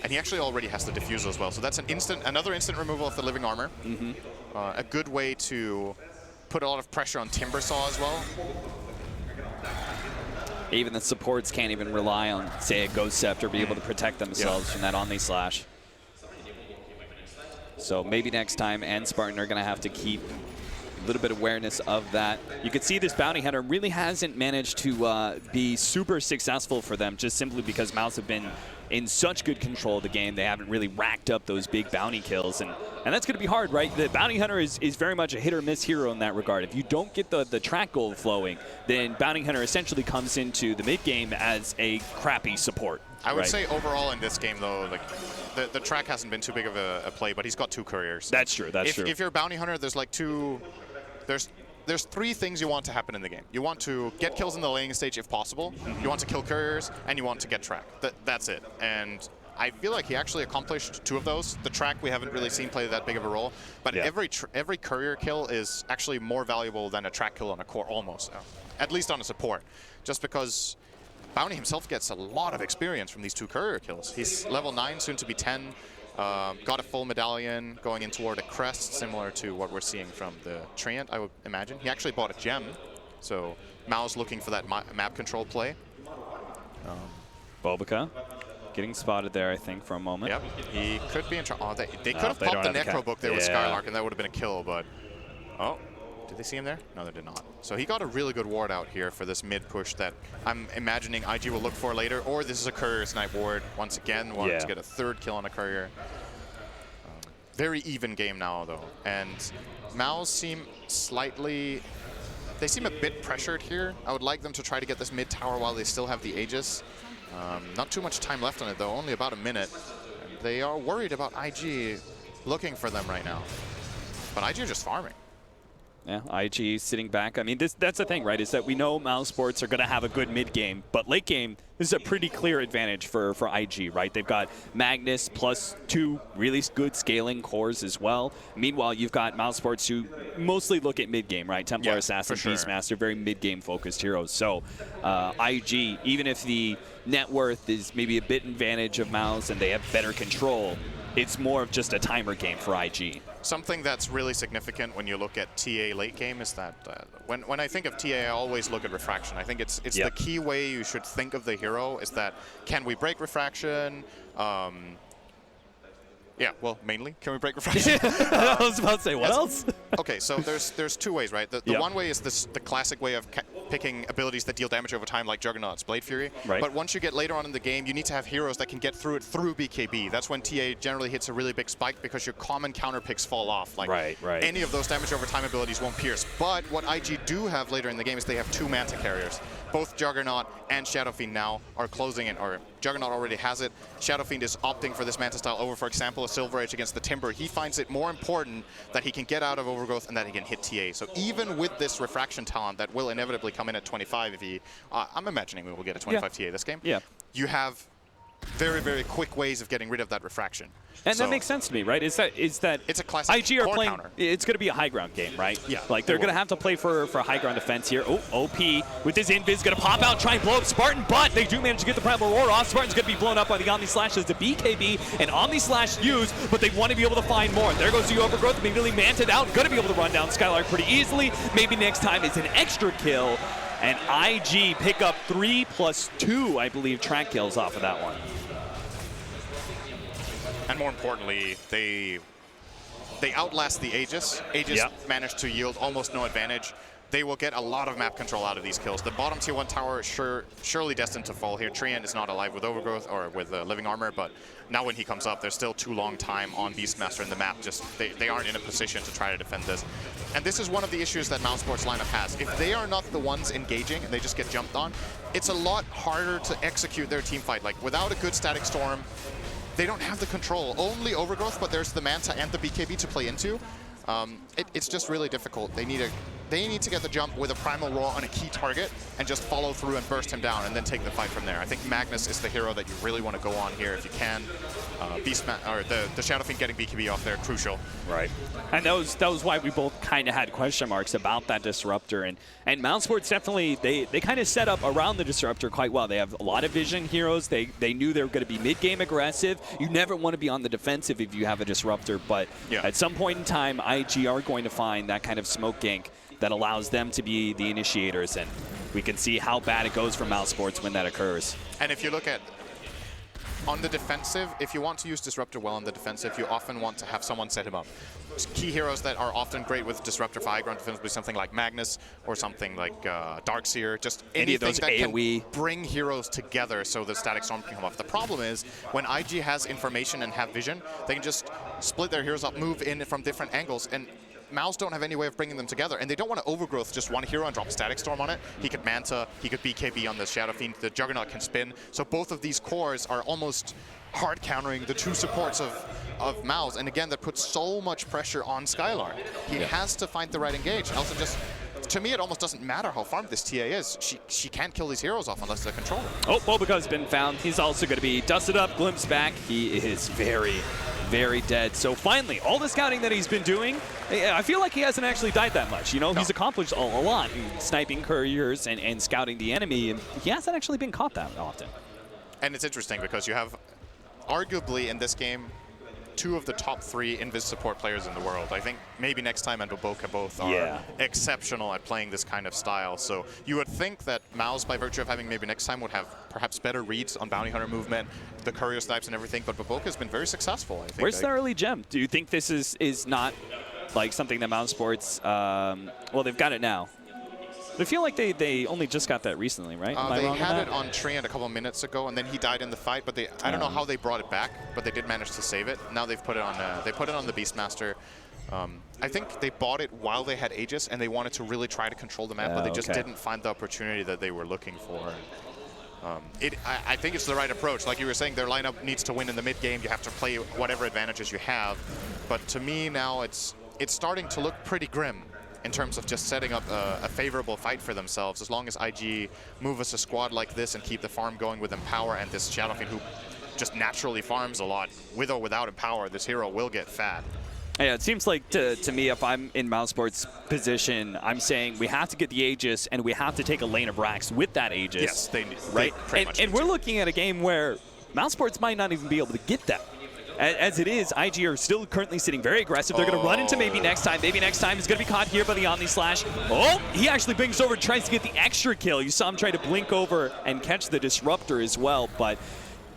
And he actually already has the Diffusal as well. So that's another instant removal of the Living Armor. A good way to put a lot of pressure on Timbersaw as well. Even the supports can't even rely on, say, a Ghost Scepter, be able to protect themselves from that Omni Slash. So maybe next time, and Spartan are going to have to keep a little bit of awareness of that. You can see this Bounty Hunter really hasn't managed to be super successful for them, just simply because Mouse have been in such good control of the game. They haven't really racked up those big bounty kills, and that's going to be hard, right? The Bounty Hunter is very much a hit-or-miss hero in that regard. If you don't get the track gold flowing, then Bounty Hunter essentially comes into the mid-game as a crappy support. I would say overall in this game, though, like the track hasn't been too big of a play, but he's got 2 couriers. That's true, that's true. If you're a Bounty Hunter, there's like there's 3 things you want to happen in the game. You want to get kills in the laning stage if possible, you want to kill couriers, and you want to get track. That's it. And I feel like he actually accomplished 2 of those. The track we haven't really seen play that big of a role, but every courier kill is actually more valuable than a track kill on a core, almost, at least on a support, just because Bounty himself gets a lot of experience from these 2 courier kills. He's level 9, soon to be 10, got a full medallion going in toward a crest, similar to what we're seeing from the Treant, I would imagine. He actually bought a gem, so Mao's looking for that map control play. Bobica getting spotted there, I think, for a moment. Yep, he could be in trouble. Oh, they could have popped the Necro Book there with Skylark, and that would have been a kill, but... Oh, did they see him there? No, they did not. So he got a really good ward out here for this mid push that I'm imagining IG will look for later, or this is a courier snipe ward once again, wanted to get a 3rd kill on a courier. Very even game now, though, and Maus seem slightly... They seem a bit pressured here. I would like them to try to get this mid tower while they still have the Aegis. Not too much time left on it, though, only about a minute. And they are worried about IG looking for them right now. But IG are just farming. Yeah, IG sitting back. I mean, that's the thing, right, is that we know mousesports are going to have a good mid game, but late game, this is a pretty clear advantage for IG, right? They've got Magnus plus 2 really good scaling cores as well. Meanwhile, you've got mousesports who mostly look at mid game, right? Templar Assassin, Beastmaster, very mid game focused heroes. So IG, even if the net worth is maybe a bit advantage of Mouse and they have better control, it's more of just a timer game for IG. Something that's really significant when you look at TA late game is that when I think of TA, I always look at refraction. I think it's the key way you should think of the hero is that, can we break refraction? Yeah, well, mainly, can we break refraction? I was about to say, what else? Okay, so there's 2 ways, right? The one way is the classic way of picking abilities that deal damage over time, like Juggernaut's Blade Fury. Right. But once you get later on in the game, you need to have heroes that can get through it through BKB. That's when TA generally hits a really big spike because your common counter picks fall off. Like any of those damage over time abilities won't pierce. But what IG do have later in the game is they have 2 Manta carriers. Both Juggernaut and Shadow Fiend now are closing it, or Juggernaut already has it. Shadow Fiend is opting for this Manta style over, for example, a Silver Age against the Timber. He finds it more important that he can get out of Overgrowth and that he can hit TA. So even with this refraction talent that will inevitably come in at 25 if he, I'm imagining we will get a 25 TA this game. Yeah. You have very, very quick ways of getting rid of that refraction. And that makes sense to me, right? Is that it's a classic IG are core playing? counter. It's going to be a high ground game, right? Yeah. Like they're going to have to play for high ground defense here. Oh, OP with his invis going to pop out, try and blow up Spartan, but they do manage to get the Primal Roar off. Spartan's going to be blown up by the Omni Slash as the BKB and Omni Slash used, but they want to be able to find more. There goes the Overgrowth, immediately manted out, going to be able to run down Skylark pretty easily. Maybe next time it's an extra kill, and IG pick up 3+2, I believe, track kills off of that one. And more importantly, they outlast the Aegis. Aegis managed to yield almost no advantage. They will get a lot of map control out of these kills. The bottom tier 1 tower is surely destined to fall here. Treant is not alive with Overgrowth or with Living Armor, but now when he comes up, there's still too long time on Beastmaster in the map. Just they aren't in a position to try to defend this. And this is one of the issues that Mousesport's lineup has. If they are not the ones engaging and they just get jumped on, it's a lot harder to execute their team fight. Like without a good Static Storm, they don't have the control. Only Overgrowth, but there's the Manta and the BKB to play into. It's just really difficult. They need to get the jump with a Primal Roar on a key target and just follow through and burst him down and then take the fight from there. I think Magnus is the hero that you really want to go on here if you can. The Shadow Fiend getting BKB off there, crucial. Right. And that was why we both kind of had question marks about that Disruptor. And Mounsesports definitely, they kind of set up around the Disruptor quite well. They have a lot of vision heroes. They knew they were going to be mid-game aggressive. You never want to be on the defensive if you have a Disruptor. But at some point in time, IG are going to find that kind of smoke gank that allows them to be the initiators. And we can see how bad it goes for Mounsesports when that occurs. And if you look at on the defensive, if you want to use Disruptor well on the defensive, you often want to have someone set him up. Key heroes that are often great with Disruptor for high ground defense would be something like Magnus or something like Darkseer. Just any of those that AoE. Can bring heroes together so the Static Storm can come off. The problem is when IG has information and have vision, they can just split their heroes up, move in from different angles, and Mouse don't have any way of bringing them together, and they don't want to Overgrowth just one hero and drop Static Storm on it. He could Manta, he could BKB on the Shadow Fiend, the Juggernaut can spin. So both of these cores are almost hard countering the 2 supports of Mouse, and again, that puts so much pressure on Skylark. He has to find the right engage, else it just to me, it almost doesn't matter how farmed this TA is. She can't kill these heroes off unless they're controlled. Oh, Bobica's been found. He's also going to be dusted up, glimpsed back. He is very, very dead. So finally, all the scouting that he's been doing, I feel like he hasn't actually died that much. You know, he's accomplished a lot in sniping couriers and scouting the enemy, and he hasn't actually been caught that often. And it's interesting because you have, arguably in this game, 2 of the top 3 Invis support players in the world. I think maybe next time and Boboka both are exceptional at playing this kind of style. So you would think that Mouse, by virtue of having maybe next time, would have perhaps better reads on bounty hunter movement, the courier snipes and everything, but Boboka has been very successful, I think. Where's the early gem? Do you think this is not like something that Mousesports, well, they've got it now. I feel like they only just got that recently, right? They had it on Treant a couple minutes ago, and then he died in the fight. But I don't know how they brought it back, but they did manage to save it. Now they've put it on. They put it on the Beastmaster. I think they bought it while they had Aegis, and they wanted to really try to control the map, but they just didn't find the opportunity that they were looking for. I think it's the right approach. Like you were saying, their lineup needs to win in the mid game. You have to play whatever advantages you have. But to me now, it's starting to look pretty grim in terms of just setting up a favorable fight for themselves. As long as IG move as a squad like this and keep the farm going with Empower and this Shadow Fiend who just naturally farms a lot, with or without Empower, this hero will get fat. Yeah, it seems like to me, if I'm in Mousesport's position, I'm saying we have to get the Aegis and we have to take a lane of Rax with that Aegis. Yes, they right? pretty much and we're looking at a game where Mousesports might not even be able to get that. As it is, IG are still currently sitting very aggressive. They're going to run into maybe next time. Maybe next time is going to be caught here by the Omni Slash. Oh, he actually blinks over and tries to get the extra kill. You saw him try to blink over and catch the Disruptor as well, but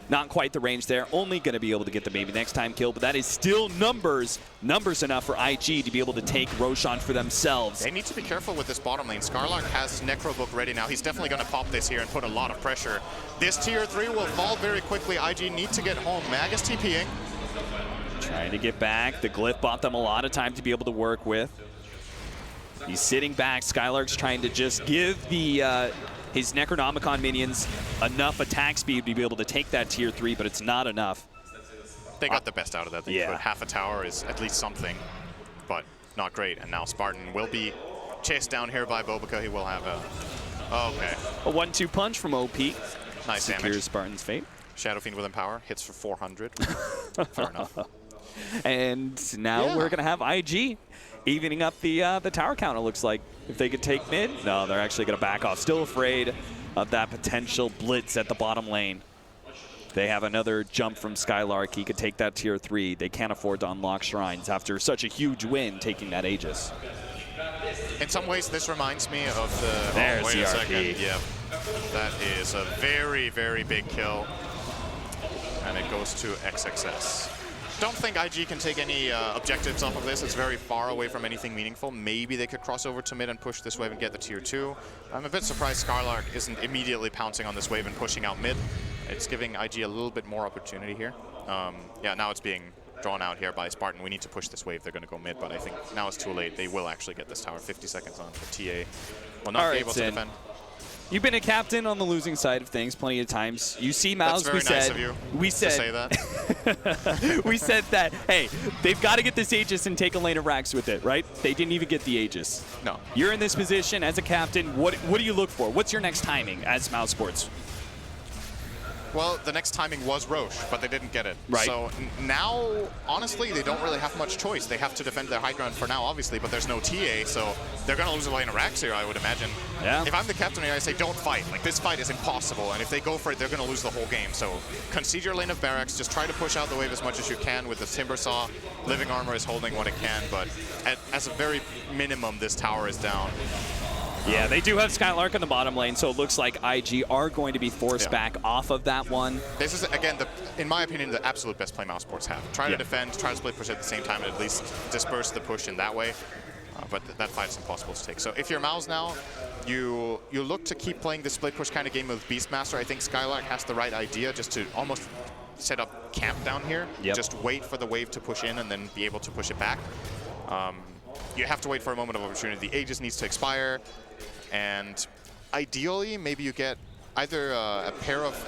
not quite the range there. Only going to be able to get the maybe next time kill, but that is still numbers enough for IG to be able to take Roshan for themselves. They need to be careful with this bottom lane. Skarlark has Necrobook ready now. He's definitely going to pop this here and put a lot of pressure. This tier 3 will fall very quickly. IG need to get home. Mag is TPing. Trying to get back. The Glyph bought them a lot of time to be able to work with. He's sitting back. Skylark's trying to just give the his Necronomicon minions enough attack speed to be able to take that tier 3, but it's not enough. They got the best out of that. They could. Half a tower is at least something, but not great. And now Spartan will be chased down here by Bobica. He will have a... Okay. A 1-2 punch from OP. Nice Secures damage. Spartan's fate. Shadow Fiend with Empower. Hits for 400. Fair enough. And now we're going to have IG evening up the tower count, it looks like. If they could take mid, no, they're actually going to back off. Still afraid of that potential blitz at the bottom lane. They have another jump from Skylark. He could take that tier 3. They can't afford to unlock shrines after such a huge win taking that Aegis. In some ways, this reminds me of the... There's wait a CRP. second. Yep. That is a very, very big kill. And it goes to XXS. Don't think IG can take any objectives off of this. It's very far away from anything meaningful. Maybe they could cross over to mid and push this wave and get the tier 2. I'm a bit surprised Skarlark isn't immediately pouncing on this wave and pushing out mid. It's giving IG a little bit more opportunity here. Yeah, now it's being drawn out here by Spartan. We need to push this wave. They're going to go mid, but I think now it's too late. They will actually get this tower. 50 seconds on. The TA will not be able to defend. You've been a captain on the losing side of things plenty of times. You see Mouse, That's very nice of you we said, to say that. we said that, hey, they've got to get this Aegis and take a lane of Rax with it, right? They didn't even get the Aegis. No. You're in this position as a captain. What do you look for? What's your next timing as Mousesports? Well, the next timing was Roche, but they didn't get it. Right. So now, honestly, they don't really have much choice. They have to defend their high ground for now, obviously, but there's no TA, so they're going to lose a lane of Rax here, I would imagine. Yeah. If I'm the captain here, I say don't fight. Like, this fight is impossible, and if they go for it, they're going to lose the whole game. So concede your lane of barracks, just try to push out the wave as much as you can with the Timber Saw. Living Armor is holding what it can, but as a very minimum, this tower is down. Yeah, they do have Skylark in the bottom lane, so it looks like IG are going to be forced back off of that one. This is, again, in my opinion, the absolute best play Mousesports have. Try to defend, try to split push at the same time, and at least disperse the push in that way. But that fight is impossible to take. So if you're Mouse now, you look to keep playing the split push kind of game with Beastmaster. I think Skylark has the right idea just to almost set up camp down here. Just wait for the wave to push in and then be able to push it back. You have to wait for a moment of opportunity. The Aegis needs to expire. And ideally, maybe you get either a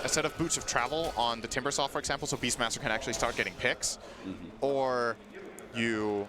set of boots of travel on the Timber Saw, for example, so Beastmaster can actually start getting picks, or you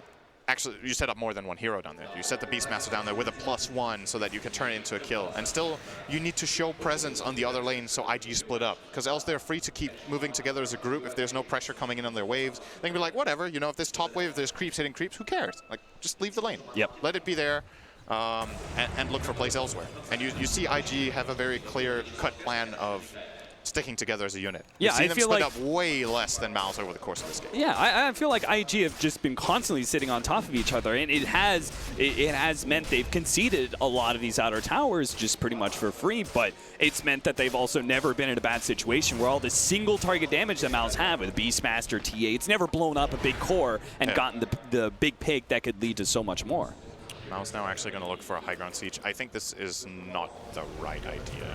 actually, you set up more than one hero down there. You set the Beastmaster down there with a +1 so that you can turn it into a kill. And still, you need to show presence on the other lane so IG split up. Because else they're free to keep moving together as a group. If there's no pressure coming in on their waves, they can be like, whatever, you know, if this top wave, if there's creeps hitting creeps, who cares? Like, just leave the lane. Yep. Let it be there. And look for plays elsewhere. And you see IG have a very clear-cut plan of sticking together as a unit. Yeah, You've seen I them feel split like up way less than Mouse over the course of this game. Yeah, I feel like IG have just been constantly sitting on top of each other, and it has meant they've conceded a lot of these outer towers just pretty much for free, but it's meant that they've also never been in a bad situation where all the single target damage that Mouse have with Beastmaster, TA, it's never blown up a big core and gotten the big pick that could lead to so much more. Mouse now actually going to look for a high ground siege. I think this is not the right idea.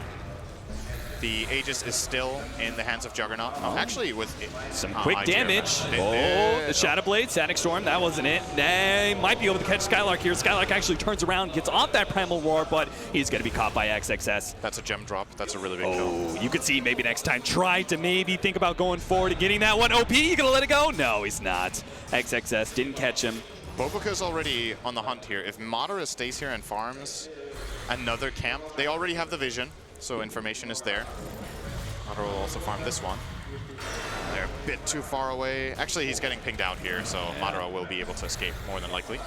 The Aegis is still in the hands of Juggernaut. Actually, with some quick damage. The Shadow Blade, Static Storm, that wasn't it. They might be able to catch Skylark here. Skylark actually turns around, gets off that Primal Roar, but he's going to be caught by XXS. That's a gem drop. That's a really big kill. You could see maybe next time try to maybe think about going forward and getting that one. OP, you going to let it go? No, he's not. XXS didn't catch him. Bobuka's already on the hunt here. If Madara stays here and farms another camp, they already have the vision. So information is there. Madara will also farm this one. They're a bit too far away. Actually, he's getting pinged out here, so Madara will be able to escape more than likely.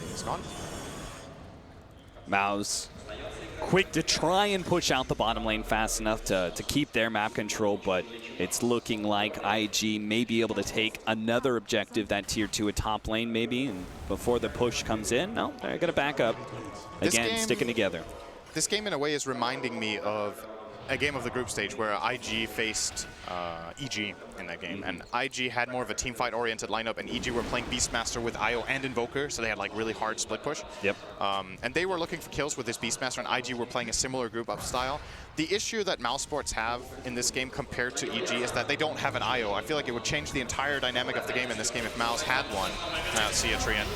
He's gone. Mouse quick to try and push out the bottom lane fast enough to keep their map control, but it's looking like IG may be able to take another objective, that tier 2 at top lane maybe, and before the push comes in, no, they're going to back up. Again, sticking together. This game, in a way, is reminding me of a game of the group stage where IG faced EG in that game. And IG had more of a team fight oriented lineup, and EG were playing Beastmaster with IO and Invoker, so they had like really hard split push. Yep. And they were looking for kills with this Beastmaster, and IG were playing a similar group up style. The issue that mousesports have in this game compared to EG is that they don't have an IO. I feel like it would change the entire dynamic of the game in this game if Mouse had one. Now, see a Trian.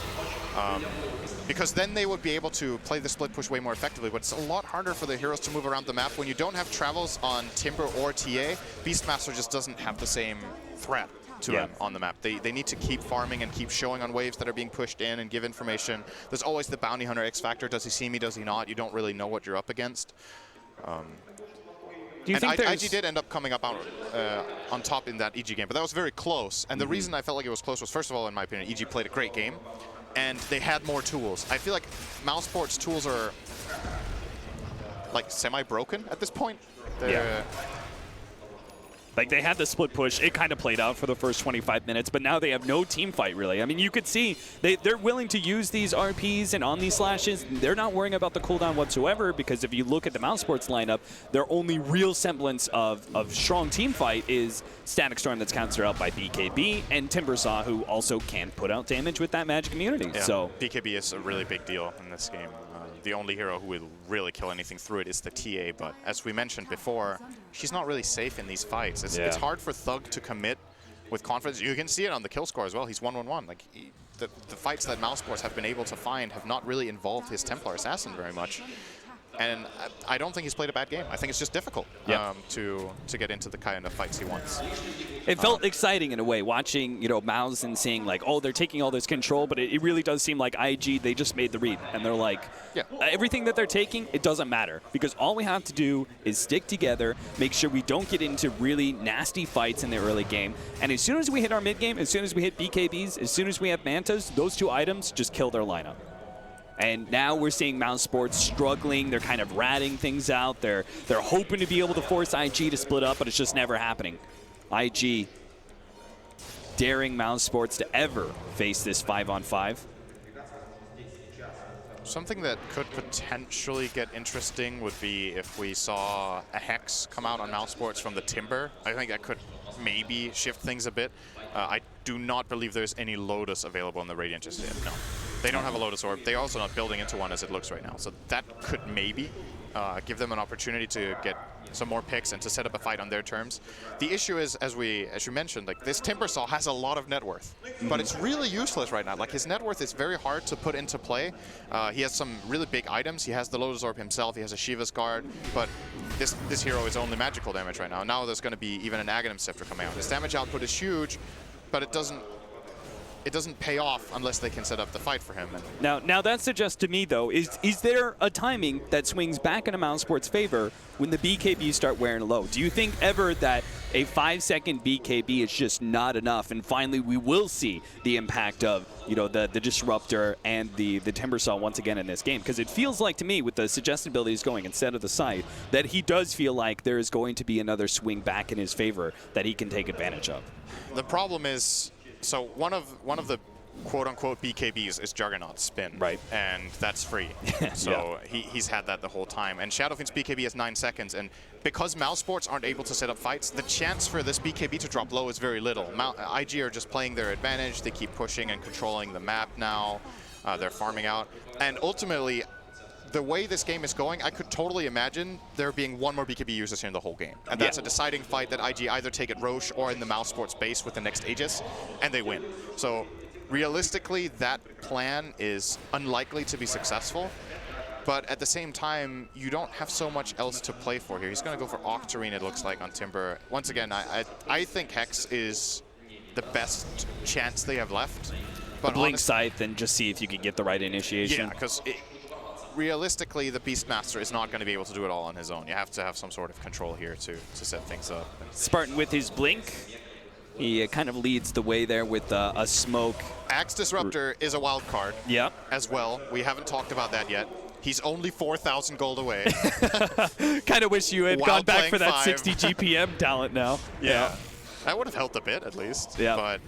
Because then they would be able to play the split push way more effectively, but it's a lot harder for the heroes to move around the map. When you don't have travels on Timber or TA, Beastmaster just doesn't have the same threat to him on the map. They need to keep farming and keep showing on waves that are being pushed in and give information. There's always the Bounty Hunter X factor. Does he see me, does he not? You don't really know what you're up against. Do you think IG did end up coming up on top in that EG game, but that was very close. And the reason I felt like it was close was, first of all, in my opinion, EG played a great game. And they had more tools. I feel like mousesports tools are like semi-broken at this point. Like, they had the split push. It kind of played out for the first 25 minutes, but now they have no team fight, really. I mean, you could see they're willing to use these RPs and on these slashes. They're not worrying about the cooldown whatsoever, because if you look at the mousesports lineup, their only real semblance of strong team fight is Static Storm that's countered out by BKB and Timbersaw, who also can put out damage with that magic immunity. Yeah. So BKB is a really big deal in this game. The only hero who will really kill anything through it is the TA, but as we mentioned before, she's not really safe in these fights. It's hard for Thug to commit with confidence. You can see it on the kill score as well. He's 1-1-1. Like, the fights that mousesports have been able to find have not really involved his Templar Assassin very much. And I don't think he's played a bad game. I think it's just difficult to get into the kind of fights he wants. It felt exciting in a way, watching, you know, Mouse and seeing like, oh, they're taking all this control, but it really does seem like IG, they just made the read. And they're like, everything that they're taking, it doesn't matter. Because all we have to do is stick together, make sure we don't get into really nasty fights in the early game. And as soon as we hit our mid game, as soon as we hit BKBs, as soon as we have Mantas, those two items just kill their lineup. And now we're seeing mousesports struggling. They're kind of ratting things out. They're hoping to be able to force IG to split up, but it's just never happening. IG daring mousesports to ever face this 5-on-5. Something that could potentially get interesting would be if we saw a Hex come out on mousesports from the Timber. I think that could maybe shift things a bit. I do not believe there's any Lotus available in the Radiant just yet, no. They don't have a Lotus Orb. They're also not building into one as it looks right now. So that could maybe give them an opportunity to get some more picks and to set up a fight on their terms. The issue is, as you mentioned, like, this Timbersaw has a lot of net worth, but it's really useless right now. Like, his net worth is very hard to put into play. He has some really big items. He has the Lotus Orb himself. He has a Shiva's Guard, but this hero is only magical damage right now. Now there's going to be even an Aghanim Scepter coming out. His damage output is huge, but it doesn't it doesn't pay off unless they can set up the fight for him. And Now that suggests to me, though, is there a timing that swings back into Mousesport's favor when the BKB start wearing low? Do you think ever that a 5-second BKB is just not enough, and finally we will see the impact of, you know, the Disruptor and the Timbersaw once again in this game? Because it feels like to me, with the suggestibilities going instead of the scythe, that he does feel like there is going to be another swing back in his favor that he can take advantage of. The problem is, so one of the quote-unquote BKBs is Juggernaut's spin. Right. And that's free. So he's had that the whole time. And Shadowfiend's BKB is 9 seconds. And because Mousesports aren't able to set up fights, the chance for this BKB to drop low is very little. IG are just playing their advantage. They keep pushing and controlling the map now. They're farming out. And ultimately, the way this game is going, I could totally imagine there being one more BKB users here in the whole game. And that's a deciding fight that IG either take at Roche or in the Mousesports base with the next Aegis, and they win. So realistically, that plan is unlikely to be successful. But at the same time, you don't have so much else to play for here. He's going to go for Octarine, it looks like, on Timber. Once again, I think Hex is the best chance they have left. But Blink Scythe and just see if you can get the right initiation. Yeah, because realistically, the Beastmaster is not going to be able to do it all on his own. You have to have some sort of control here to set things up. Spartan with his Blink, he kind of leads the way there with a smoke. Axe Disruptor is a wild card as well. We haven't talked about that yet. He's only 4,000 gold away. Kind of wish you had gone back for that 60 GPM talent now. Yeah. That would have helped a bit, at least. Yeah.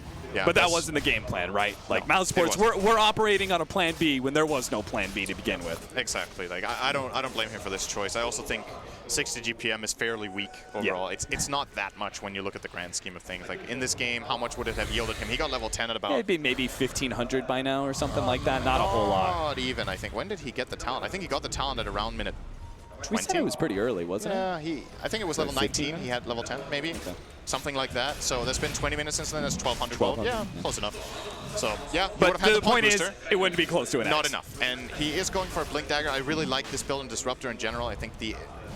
But that wasn't the game plan, right? Like, no, Mousesports, we're operating on a plan B when there was no plan B to begin with. Exactly. Like, I don't blame him for this choice. I also think 60 GPM is fairly weak overall. It's not that much when you look at the grand scheme of things. Like, in this game, how much would it have yielded him? He got level 10 at about... It'd be maybe 1,500 by now or something like that. Not a whole lot. Not even, I think. When did he get the talent? I think he got the talent at around minute 20. We said it was pretty early, wasn't it? Yeah, I think it was level 19. He had level 10, maybe. Okay. Something like that. So there's been 20 minutes since then. That's 1,200 gold. Yeah, close enough. So, yeah. But the point is, it wouldn't be close to an Not enough. And he is going for a Blink Dagger. I really like this build in Disruptor in general. I think you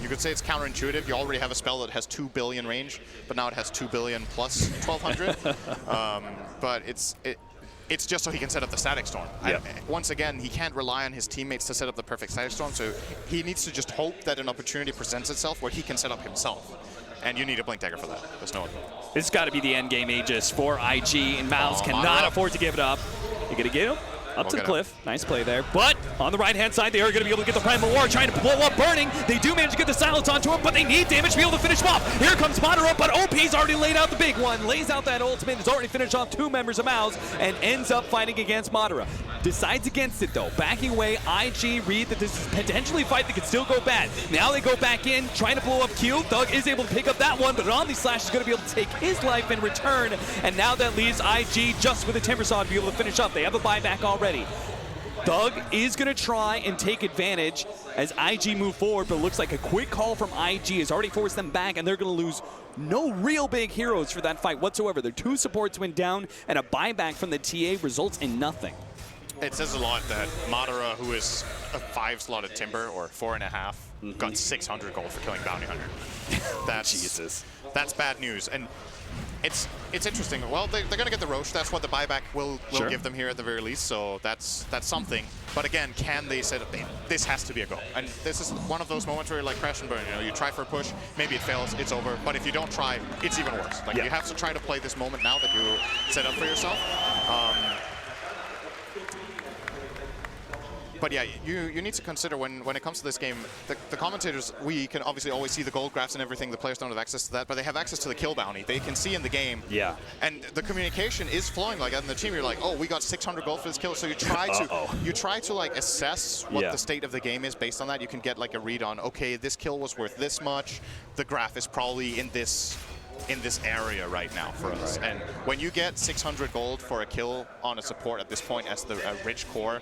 could say it's counterintuitive. You already have a spell that has 2 billion range, but now it has 2 billion plus 1,200. But it's just so he can set up the Static Storm. Once again, he can't rely on his teammates to set up the perfect Static Storm, so he needs to just hope that an opportunity presents itself where he can set up himself. And you need a Blink Dagger for that. There's no other. It's got to be the endgame Aegis for IG, and Mouse cannot afford to give it up. You're going to get him up to the cliff. Nice play there. But on the right-hand side, they are going to be able to get the Primal War, trying to blow up Burning. They do manage to get the silence onto him, but they need damage to be able to finish him off. Here comes Madara, but OP's already laid out the big one. Lays out that ultimate, has already finished off 2 members of Mouse, and ends up fighting against Madara. Decides against it, though. Backing away, IG read that this is potentially a fight that could still go bad. Now they go back in, trying to blow up Q. Thug is able to pick up that one, but Omni Slash is going to be able to take his life in return, and now that leaves IG just with a Timbersaw to be able to finish up. They have a buyback already. Thug is going to try and take advantage as IG move forward, but it looks like a quick call from IG has already forced them back, and they're going to lose no real big heroes for that fight whatsoever. Their 2 supports went down, and a buyback from the TA results in nothing. It says a lot that Madara, who is a 5-slotted Timber, or 4.5, got 600 gold for killing Bounty Hunter. That's bad news. And it's interesting. Well, they're going to get the Roche. That's what the buyback will give them here at the very least. So that's something. But again, can they set up? This has to be a go. And this is one of those moments where you're like crash and burn. You know, you try for a push, maybe it fails, it's over. But if you don't try, it's even worse. Like you have to try to play this moment now that you set up for yourself. But yeah, you need to consider when it comes to this game, the commentators, we can obviously always see the gold graphs and everything. The players don't have access to that, but they have access to the kill bounty. They can see in the game. Yeah. And the communication is flowing like that in the team. You're like, oh, we got 600 gold for this kill. So you try to like assess what the state of the game is based on that. You can get like a read on, okay, this kill was worth this much. The graph is probably in this area right now for us. And when you get 600 gold for a kill on a support at this point as the rich core,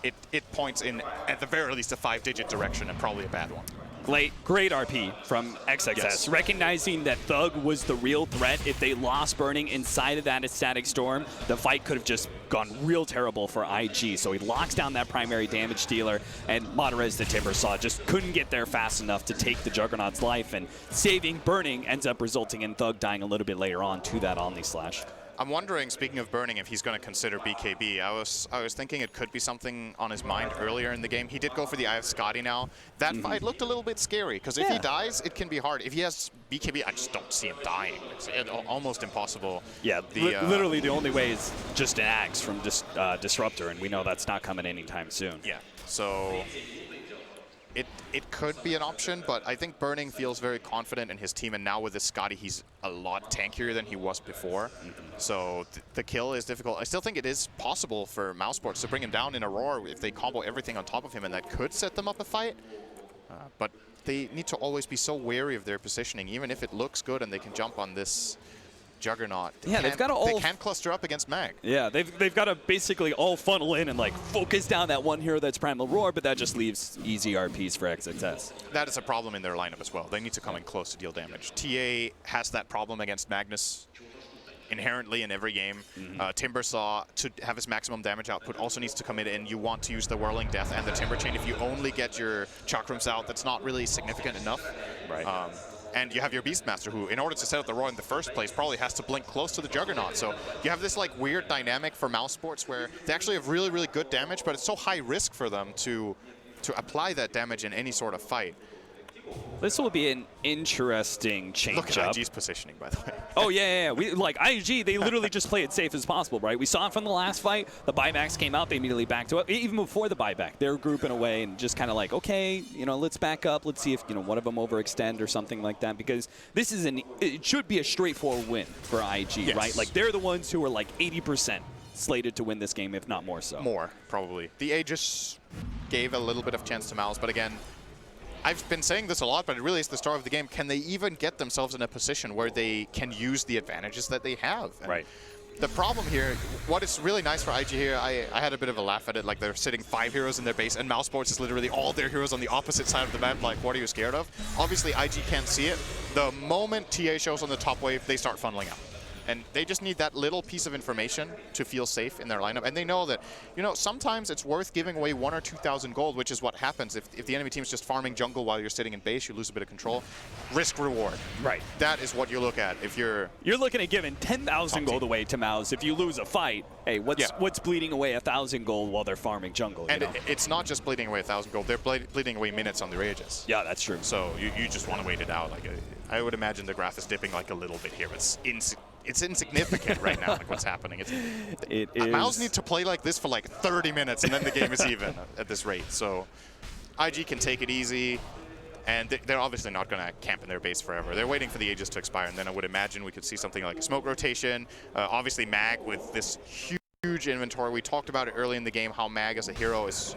it points in, at the very least, a 5-digit direction, and probably a bad one. Great RP from XXS, recognizing that Thug was the real threat. If they lost Burning inside of that Static Storm, the fight could have just gone real terrible for IG. So he locks down that primary damage dealer, and Monterez the Timbersaw just couldn't get there fast enough to take the Juggernaut's life, and saving Burning ends up resulting in Thug dying a little bit later on to that Omni Slash. I'm wondering, speaking of burning, if he's going to consider BKB. I was thinking it could be something on his mind earlier in the game. He did go for the Eye of Scotty now. That fight looked a little bit scary, because if he dies, it can be hard. If he has BKB, I just don't see him dying. It's almost impossible. Yeah, literally the only way is just an axe from Disruptor, and we know that's not coming anytime soon. Yeah, so it could be an option, but I think Burning feels very confident in his team, and now with this Scotty, he's a lot tankier than he was before. So the kill is difficult. I still think it is possible for mousesports to bring him down in a roar if they combo everything on top of him, and that could set them up a fight. But they need to always be so wary of their positioning, even if it looks good and they can jump on this Juggernaut. They've got to all... They can't cluster up against Mag. Yeah, they've got to basically all funnel in and like focus down that one hero that's Primal Roar, but that just leaves easy RPs for XXS. That is a problem in their lineup as well. They need to come in close to deal damage. TA has that problem against Magnus inherently in every game. Timbersaw, to have his maximum damage output, also needs to come in, and you want to use the Whirling Death and the Timber Chain. If you only get your Chakrams out, that's not really significant enough. Right. And you have your Beastmaster, who, in order to set up the Roar in the first place, probably has to blink close to the Juggernaut. So you have this like weird dynamic for mousesports where they actually have really, really good damage, but it's so high risk for them to apply that damage in any sort of fight. This will be an interesting change-up. Look at IG's positioning, by the way. Oh, yeah. We, like, IG, they literally just play it safe as possible, right? We saw it from the last fight. The buybacks came out. They immediately backed to it. Even before the buyback, they were grouping away and just kind of like, okay, let's back up. Let's see if, one of them overextend or something like that. Because this is it should be a straightforward win for IG, right? Like, they're the ones who are like 80% slated to win this game, if not more so. More, probably. The Aegis gave a little bit of chance to Mouse, but again, I've been saying this a lot, but it really is the star of the game. Can they even get themselves in a position where they can use the advantages that they have? And right. The problem here, what is really nice for IG here, I had a bit of a laugh at it, like they're sitting 5 heroes in their base, and mousesports is literally all their heroes on the opposite side of the map. Like, what are you scared of? Obviously, IG can't see it. The moment TA shows on the top wave, they start funneling out. And they just need that little piece of information to feel safe in their lineup. And they know that, sometimes it's worth giving away 1,000 or 2,000 gold, which is what happens if the enemy team's just farming jungle while you're sitting in base, you lose a bit of control. Risk reward. Right. That is what you look at if you're looking at giving 10,000 gold away to Mouse. If you lose a fight, hey, what's bleeding away 1,000 gold while they're farming jungle? And it's not just bleeding away 1,000 gold. They're bleeding away minutes on their Aegis. Yeah, that's true. So you just want to wait it out. Like I would imagine the graph is dipping like a little bit here. It's insignificant right now, like what's happening. Mouse need to play like this for like 30 minutes, and then the game is even at this rate. So IG can take it easy, and they're obviously not going to camp in their base forever. They're waiting for the Aegis to expire, and then I would imagine we could see something like a smoke rotation. Obviously, Mag with this huge inventory. We talked about it early in the game, how Mag as a hero is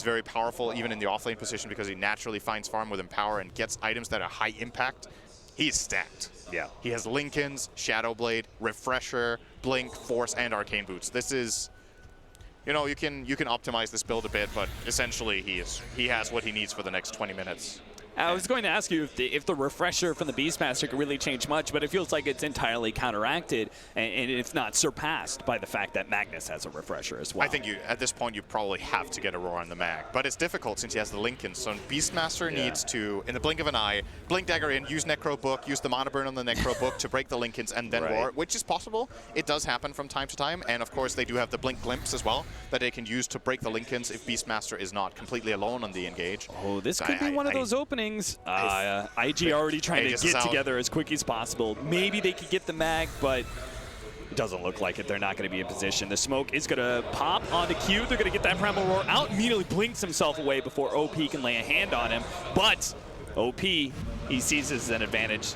very powerful, even in the offlane position, because he naturally finds farm with Empower and gets items that are high impact. He's stacked. Yeah. He has Linken's, Shadowblade, Refresher, Blink, Force, and Arcane Boots. This is, you can optimize this build a bit, but essentially he has what he needs for the next 20 minutes. I was going to ask you if the Refresher from the Beastmaster could really change much, but it feels like it's entirely counteracted, and it's not surpassed by the fact that Magnus has a Refresher as well. I think at this point you probably have to get a Roar on the Mag, but it's difficult since he has the Linken. So Beastmaster needs to, in the blink of an eye, Blink Dagger in, use Necro Book, use the Mana Burn on the Necro Book to break the Linkens, and then Roar, which is possible. It does happen from time to time, and of course they do have the Blink Glimpse as well that they can use to break the Linkens if Beastmaster is not completely alone on the engage. Oh, this could be one of those openings. IG already trying to get together as quick as possible. Maybe they could get the Mag, but it doesn't look like it. They're not going to be in position. The smoke is going to pop onto Q. They're going to get that Primal Roar out, immediately blinks himself away before OP can lay a hand on him. But OP, he sees this as an advantage.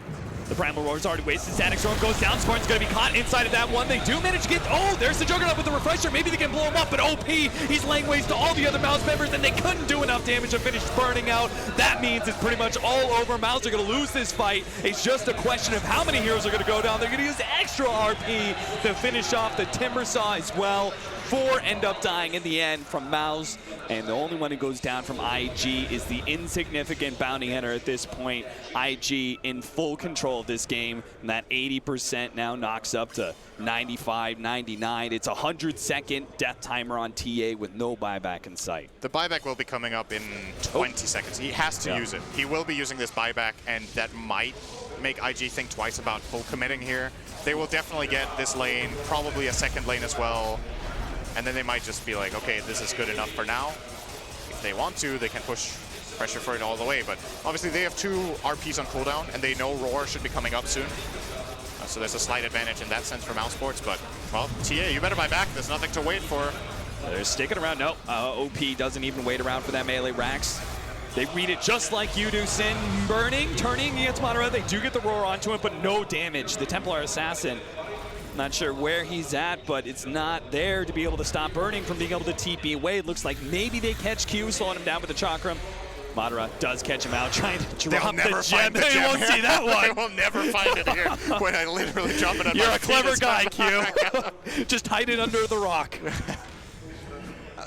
The Primal Roar's already wasted. Static Storm goes down. Spartan's going to be caught inside of that one. They do manage to get... Oh, there's the Juggernaut with the Refresher. Maybe they can blow him up, but OP, he's laying waste to all the other Mouse members, and they couldn't do enough damage to finish burning out. That means it's pretty much all over. Mouse are going to lose this fight. It's just a question of how many heroes are going to go down. They're going to use extra RP to finish off the Timbersaw as well. 4 end up dying in the end from Mouse, and the only one who goes down from IG is the insignificant bounty hunter at this point. IG in full control of this game, and that 80% now knocks up to 95, 99. It's a 100-second death timer on TA with no buyback in sight. The buyback will be coming up in 20 seconds. He has to use it. He will be using this buyback, and that might make IG think twice about full committing here. They will definitely get this lane, probably a second lane as well, and then they might just be like, okay, this is good enough for now. If they want to, they can push pressure for it all the way, but obviously they have 2 RPs on cooldown, and they know Roar should be coming up soon. So there's a slight advantage in that sense for mousesport, but, well, TA, you better buy back. There's nothing to wait for. They're sticking around. No, OP doesn't even wait around for that melee Rax. They read it just like you do, Sin. Burning, turning against Madara. They do get the Roar onto him, but no damage. The Templar Assassin, not sure where he's at, but it's not there to be able to stop Burning from being able to TP away. It looks like maybe they catch Q, slowing him down with the Chakram. Madara does catch him out, trying to drop the gem. They won't see that one. They will never find it here when I literally drop it on You're my a clever feet. guy, Q. Just hide it under the rock.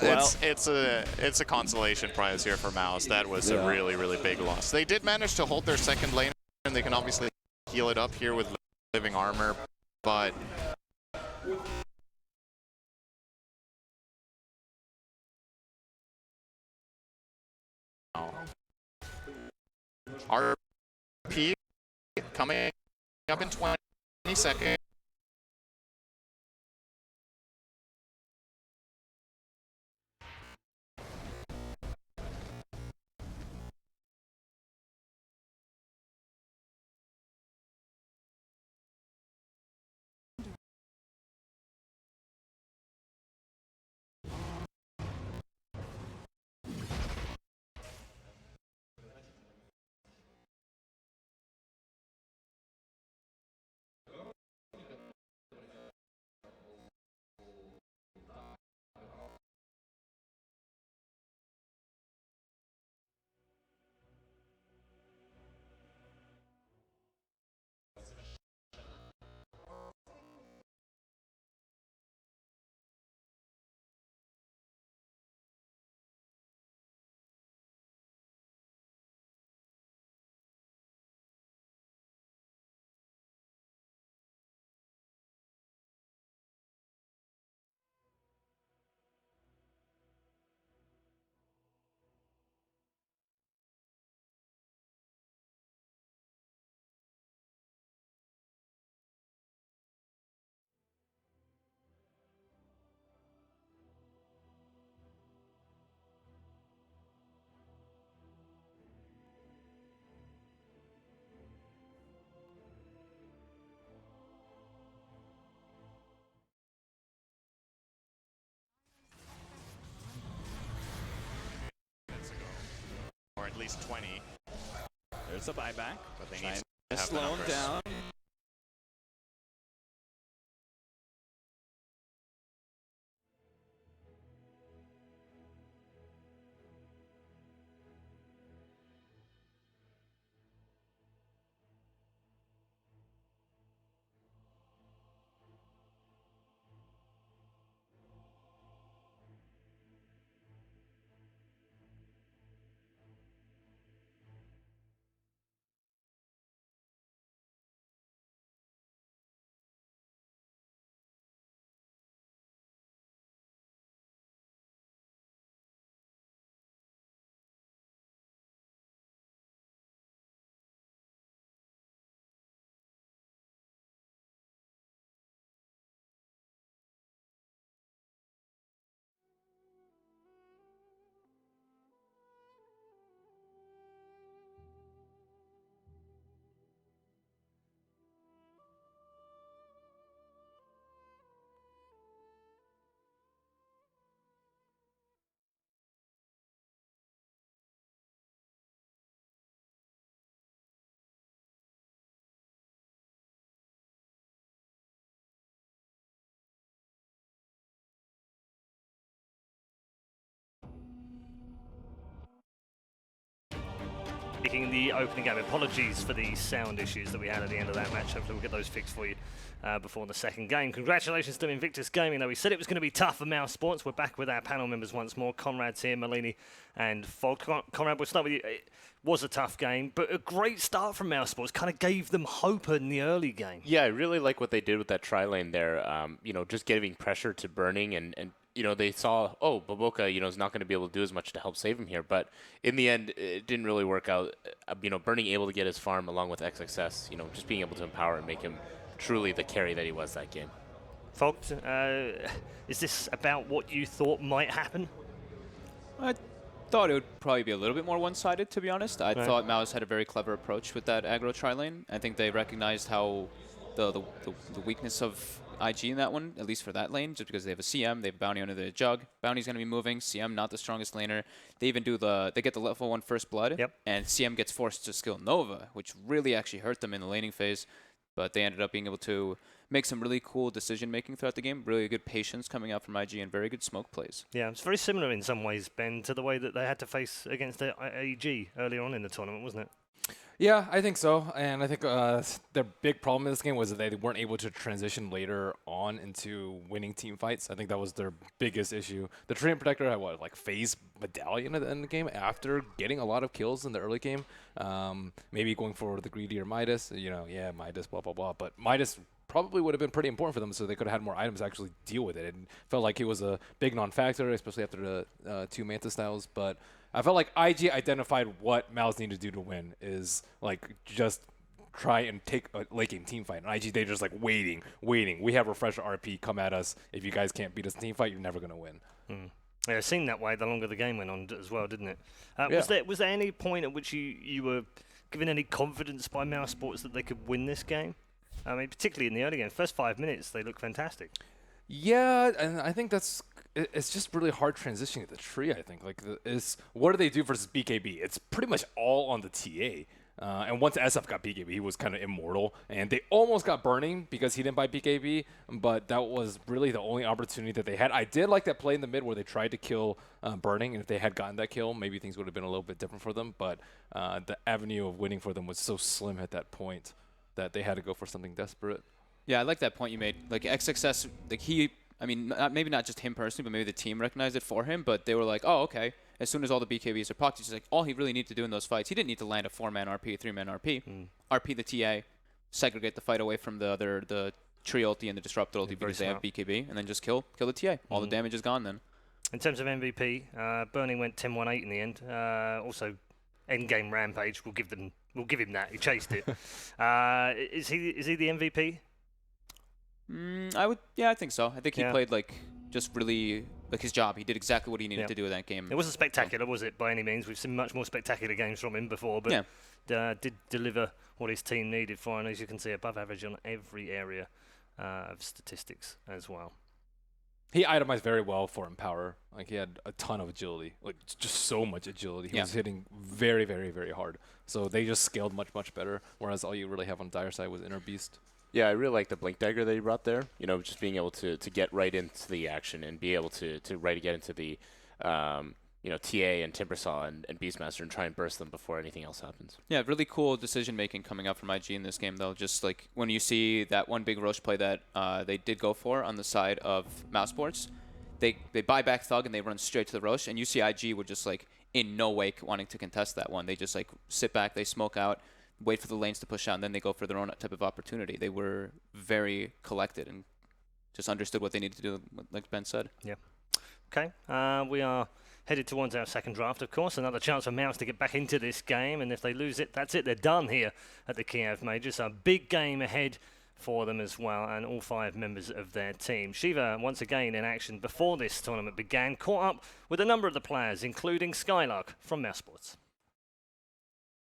Well, it's a consolation prize here for Mouse. That was a really, really big loss. They did manage to hold their second lane, and they can obviously heal it up here with living armor, but RP coming up in 20 seconds. Or at least 20. There's a buyback. But they need to to have slow the him numbers. down. In the opening game. Apologies for the sound issues that we had at the end of that match. Hopefully we'll get those fixed for you before the second game. Congratulations to Invictus Gaming, though. We said it was going to be tough for mousesport. We're back with our panel members once more. Conrad's here, Malini and Fog. Conrad, we'll start with you. It was a tough game, but a great start from mousesport. Kind of gave them hope in the early game. Yeah, I really like what they did with that tri-lane there. You know, just giving pressure to Burning and they saw, oh, Baboka, is not going to be able to do as much to help save him here. But in the end, it didn't really work out. Burning able to get his farm along with XXS, just being able to empower and make him truly the carry that he was that game. Fogt, is this about what you thought might happen? I thought it would probably be a little bit more one-sided, to be honest. I thought Mouse had a very clever approach with that aggro tri-lane. I think they recognized how the weakness of IG in that one, at least for that lane, just because they have a CM, they have Bounty under the Jug. Bounty's going to be moving. CM not the strongest laner. They even do they get the level 1 first blood, and CM gets forced to skill Nova, which really actually hurt them in the laning phase. But they ended up being able to make some really cool decision-making throughout the game, really good patience coming out from IG, and very good smoke plays. Yeah, it's very similar in some ways, Ben, to the way that they had to face against the AG earlier on in the tournament, wasn't it? Yeah, I think so. And I think their big problem in this game was that they weren't able to transition later on into winning team fights. I think that was their biggest issue. The Treant Protector had, phase medallion at the end of the game after getting a lot of kills in the early game. Maybe going for the greedier Midas. Midas, blah, blah, blah. But Midas probably would have been pretty important for them, so they could have had more items to actually deal with it. And felt like it was a big non-factor, especially after the 2 Manta styles. But I felt like IG identified what Mouse needed to do to win is just try and take a late game team fight. And IG, they're just waiting. We have refresher RP, come at us. If you guys can't beat us in team fight, you're never going to win. Yeah, it seemed that way the longer the game went on as well, didn't it? Was there any point at which you were given any confidence by mousesport that they could win this game? I mean, particularly in the early game. First 5 minutes, they look fantastic. Yeah, and I think it's just really hard transitioning to the tree, I think. What do they do versus BKB? It's pretty much all on the TA. And once SF got BKB, he was kind of immortal. And they almost got Burning because he didn't buy BKB, but that was really the only opportunity that they had. I did like that play in the mid where they tried to kill Burning, and if they had gotten that kill, maybe things would have been a little bit different for them. But the avenue of winning for them was so slim at that point that they had to go for something desperate. Yeah, I like that point you made. XXS, maybe not just him personally, but maybe the team recognized it for him, but they were like, oh, okay. As soon as all the BKBs are pocked, he's all he really needed to do in those fights, he didn't need to land a 4-man RP, a 3-man RP. RP the TA, segregate the fight away from the tree ulti and the disrupt ulti because they have BKB, and then just kill the TA. All the damage is gone then. In terms of MVP, Burning went 10-1-8 in the end. Also, endgame Rampage, we'll give him that. He chased it. Is he the MVP? I think so. I think he played just really his job. He did exactly what he needed to do in that game. It wasn't spectacular, was it, by any means? We've seen much more spectacular games from him before, but did deliver what his team needed for, and as you can see, above average on every area of statistics as well. He itemized very well for Empower. He had a ton of agility, just so much agility. He was hitting very, very, very hard. So they just scaled much, much better, whereas all you really have on Dire side was Inner Beast. Yeah, I really like the Blink Dagger that he brought there. Just being able to get right into the action and be able to get into the, TA and Timbersaw and Beastmaster and try and burst them before anything else happens. Yeah, really cool decision-making coming out from IG in this game, though. Just when you see that one big Roche play that they did go for on the side of mousesports, they buy back Thug and they run straight to the Roche, and you see IG were just in no way wanting to contest that one. They just sit back, they smoke out, wait for the lanes to push out, and then they go for their own type of opportunity. They were very collected and just understood what they needed to do, like Ben said. Yeah. Okay. We are headed towards our second draft, of course. Another chance for Mouse to get back into this game, and if they lose it, that's it. They're done here at the Kiev Majors. A big game ahead for them as well, and all 5 members of their team. Shiva, once again in action before this tournament began, caught up with a number of the players, including Skylark from mousesports.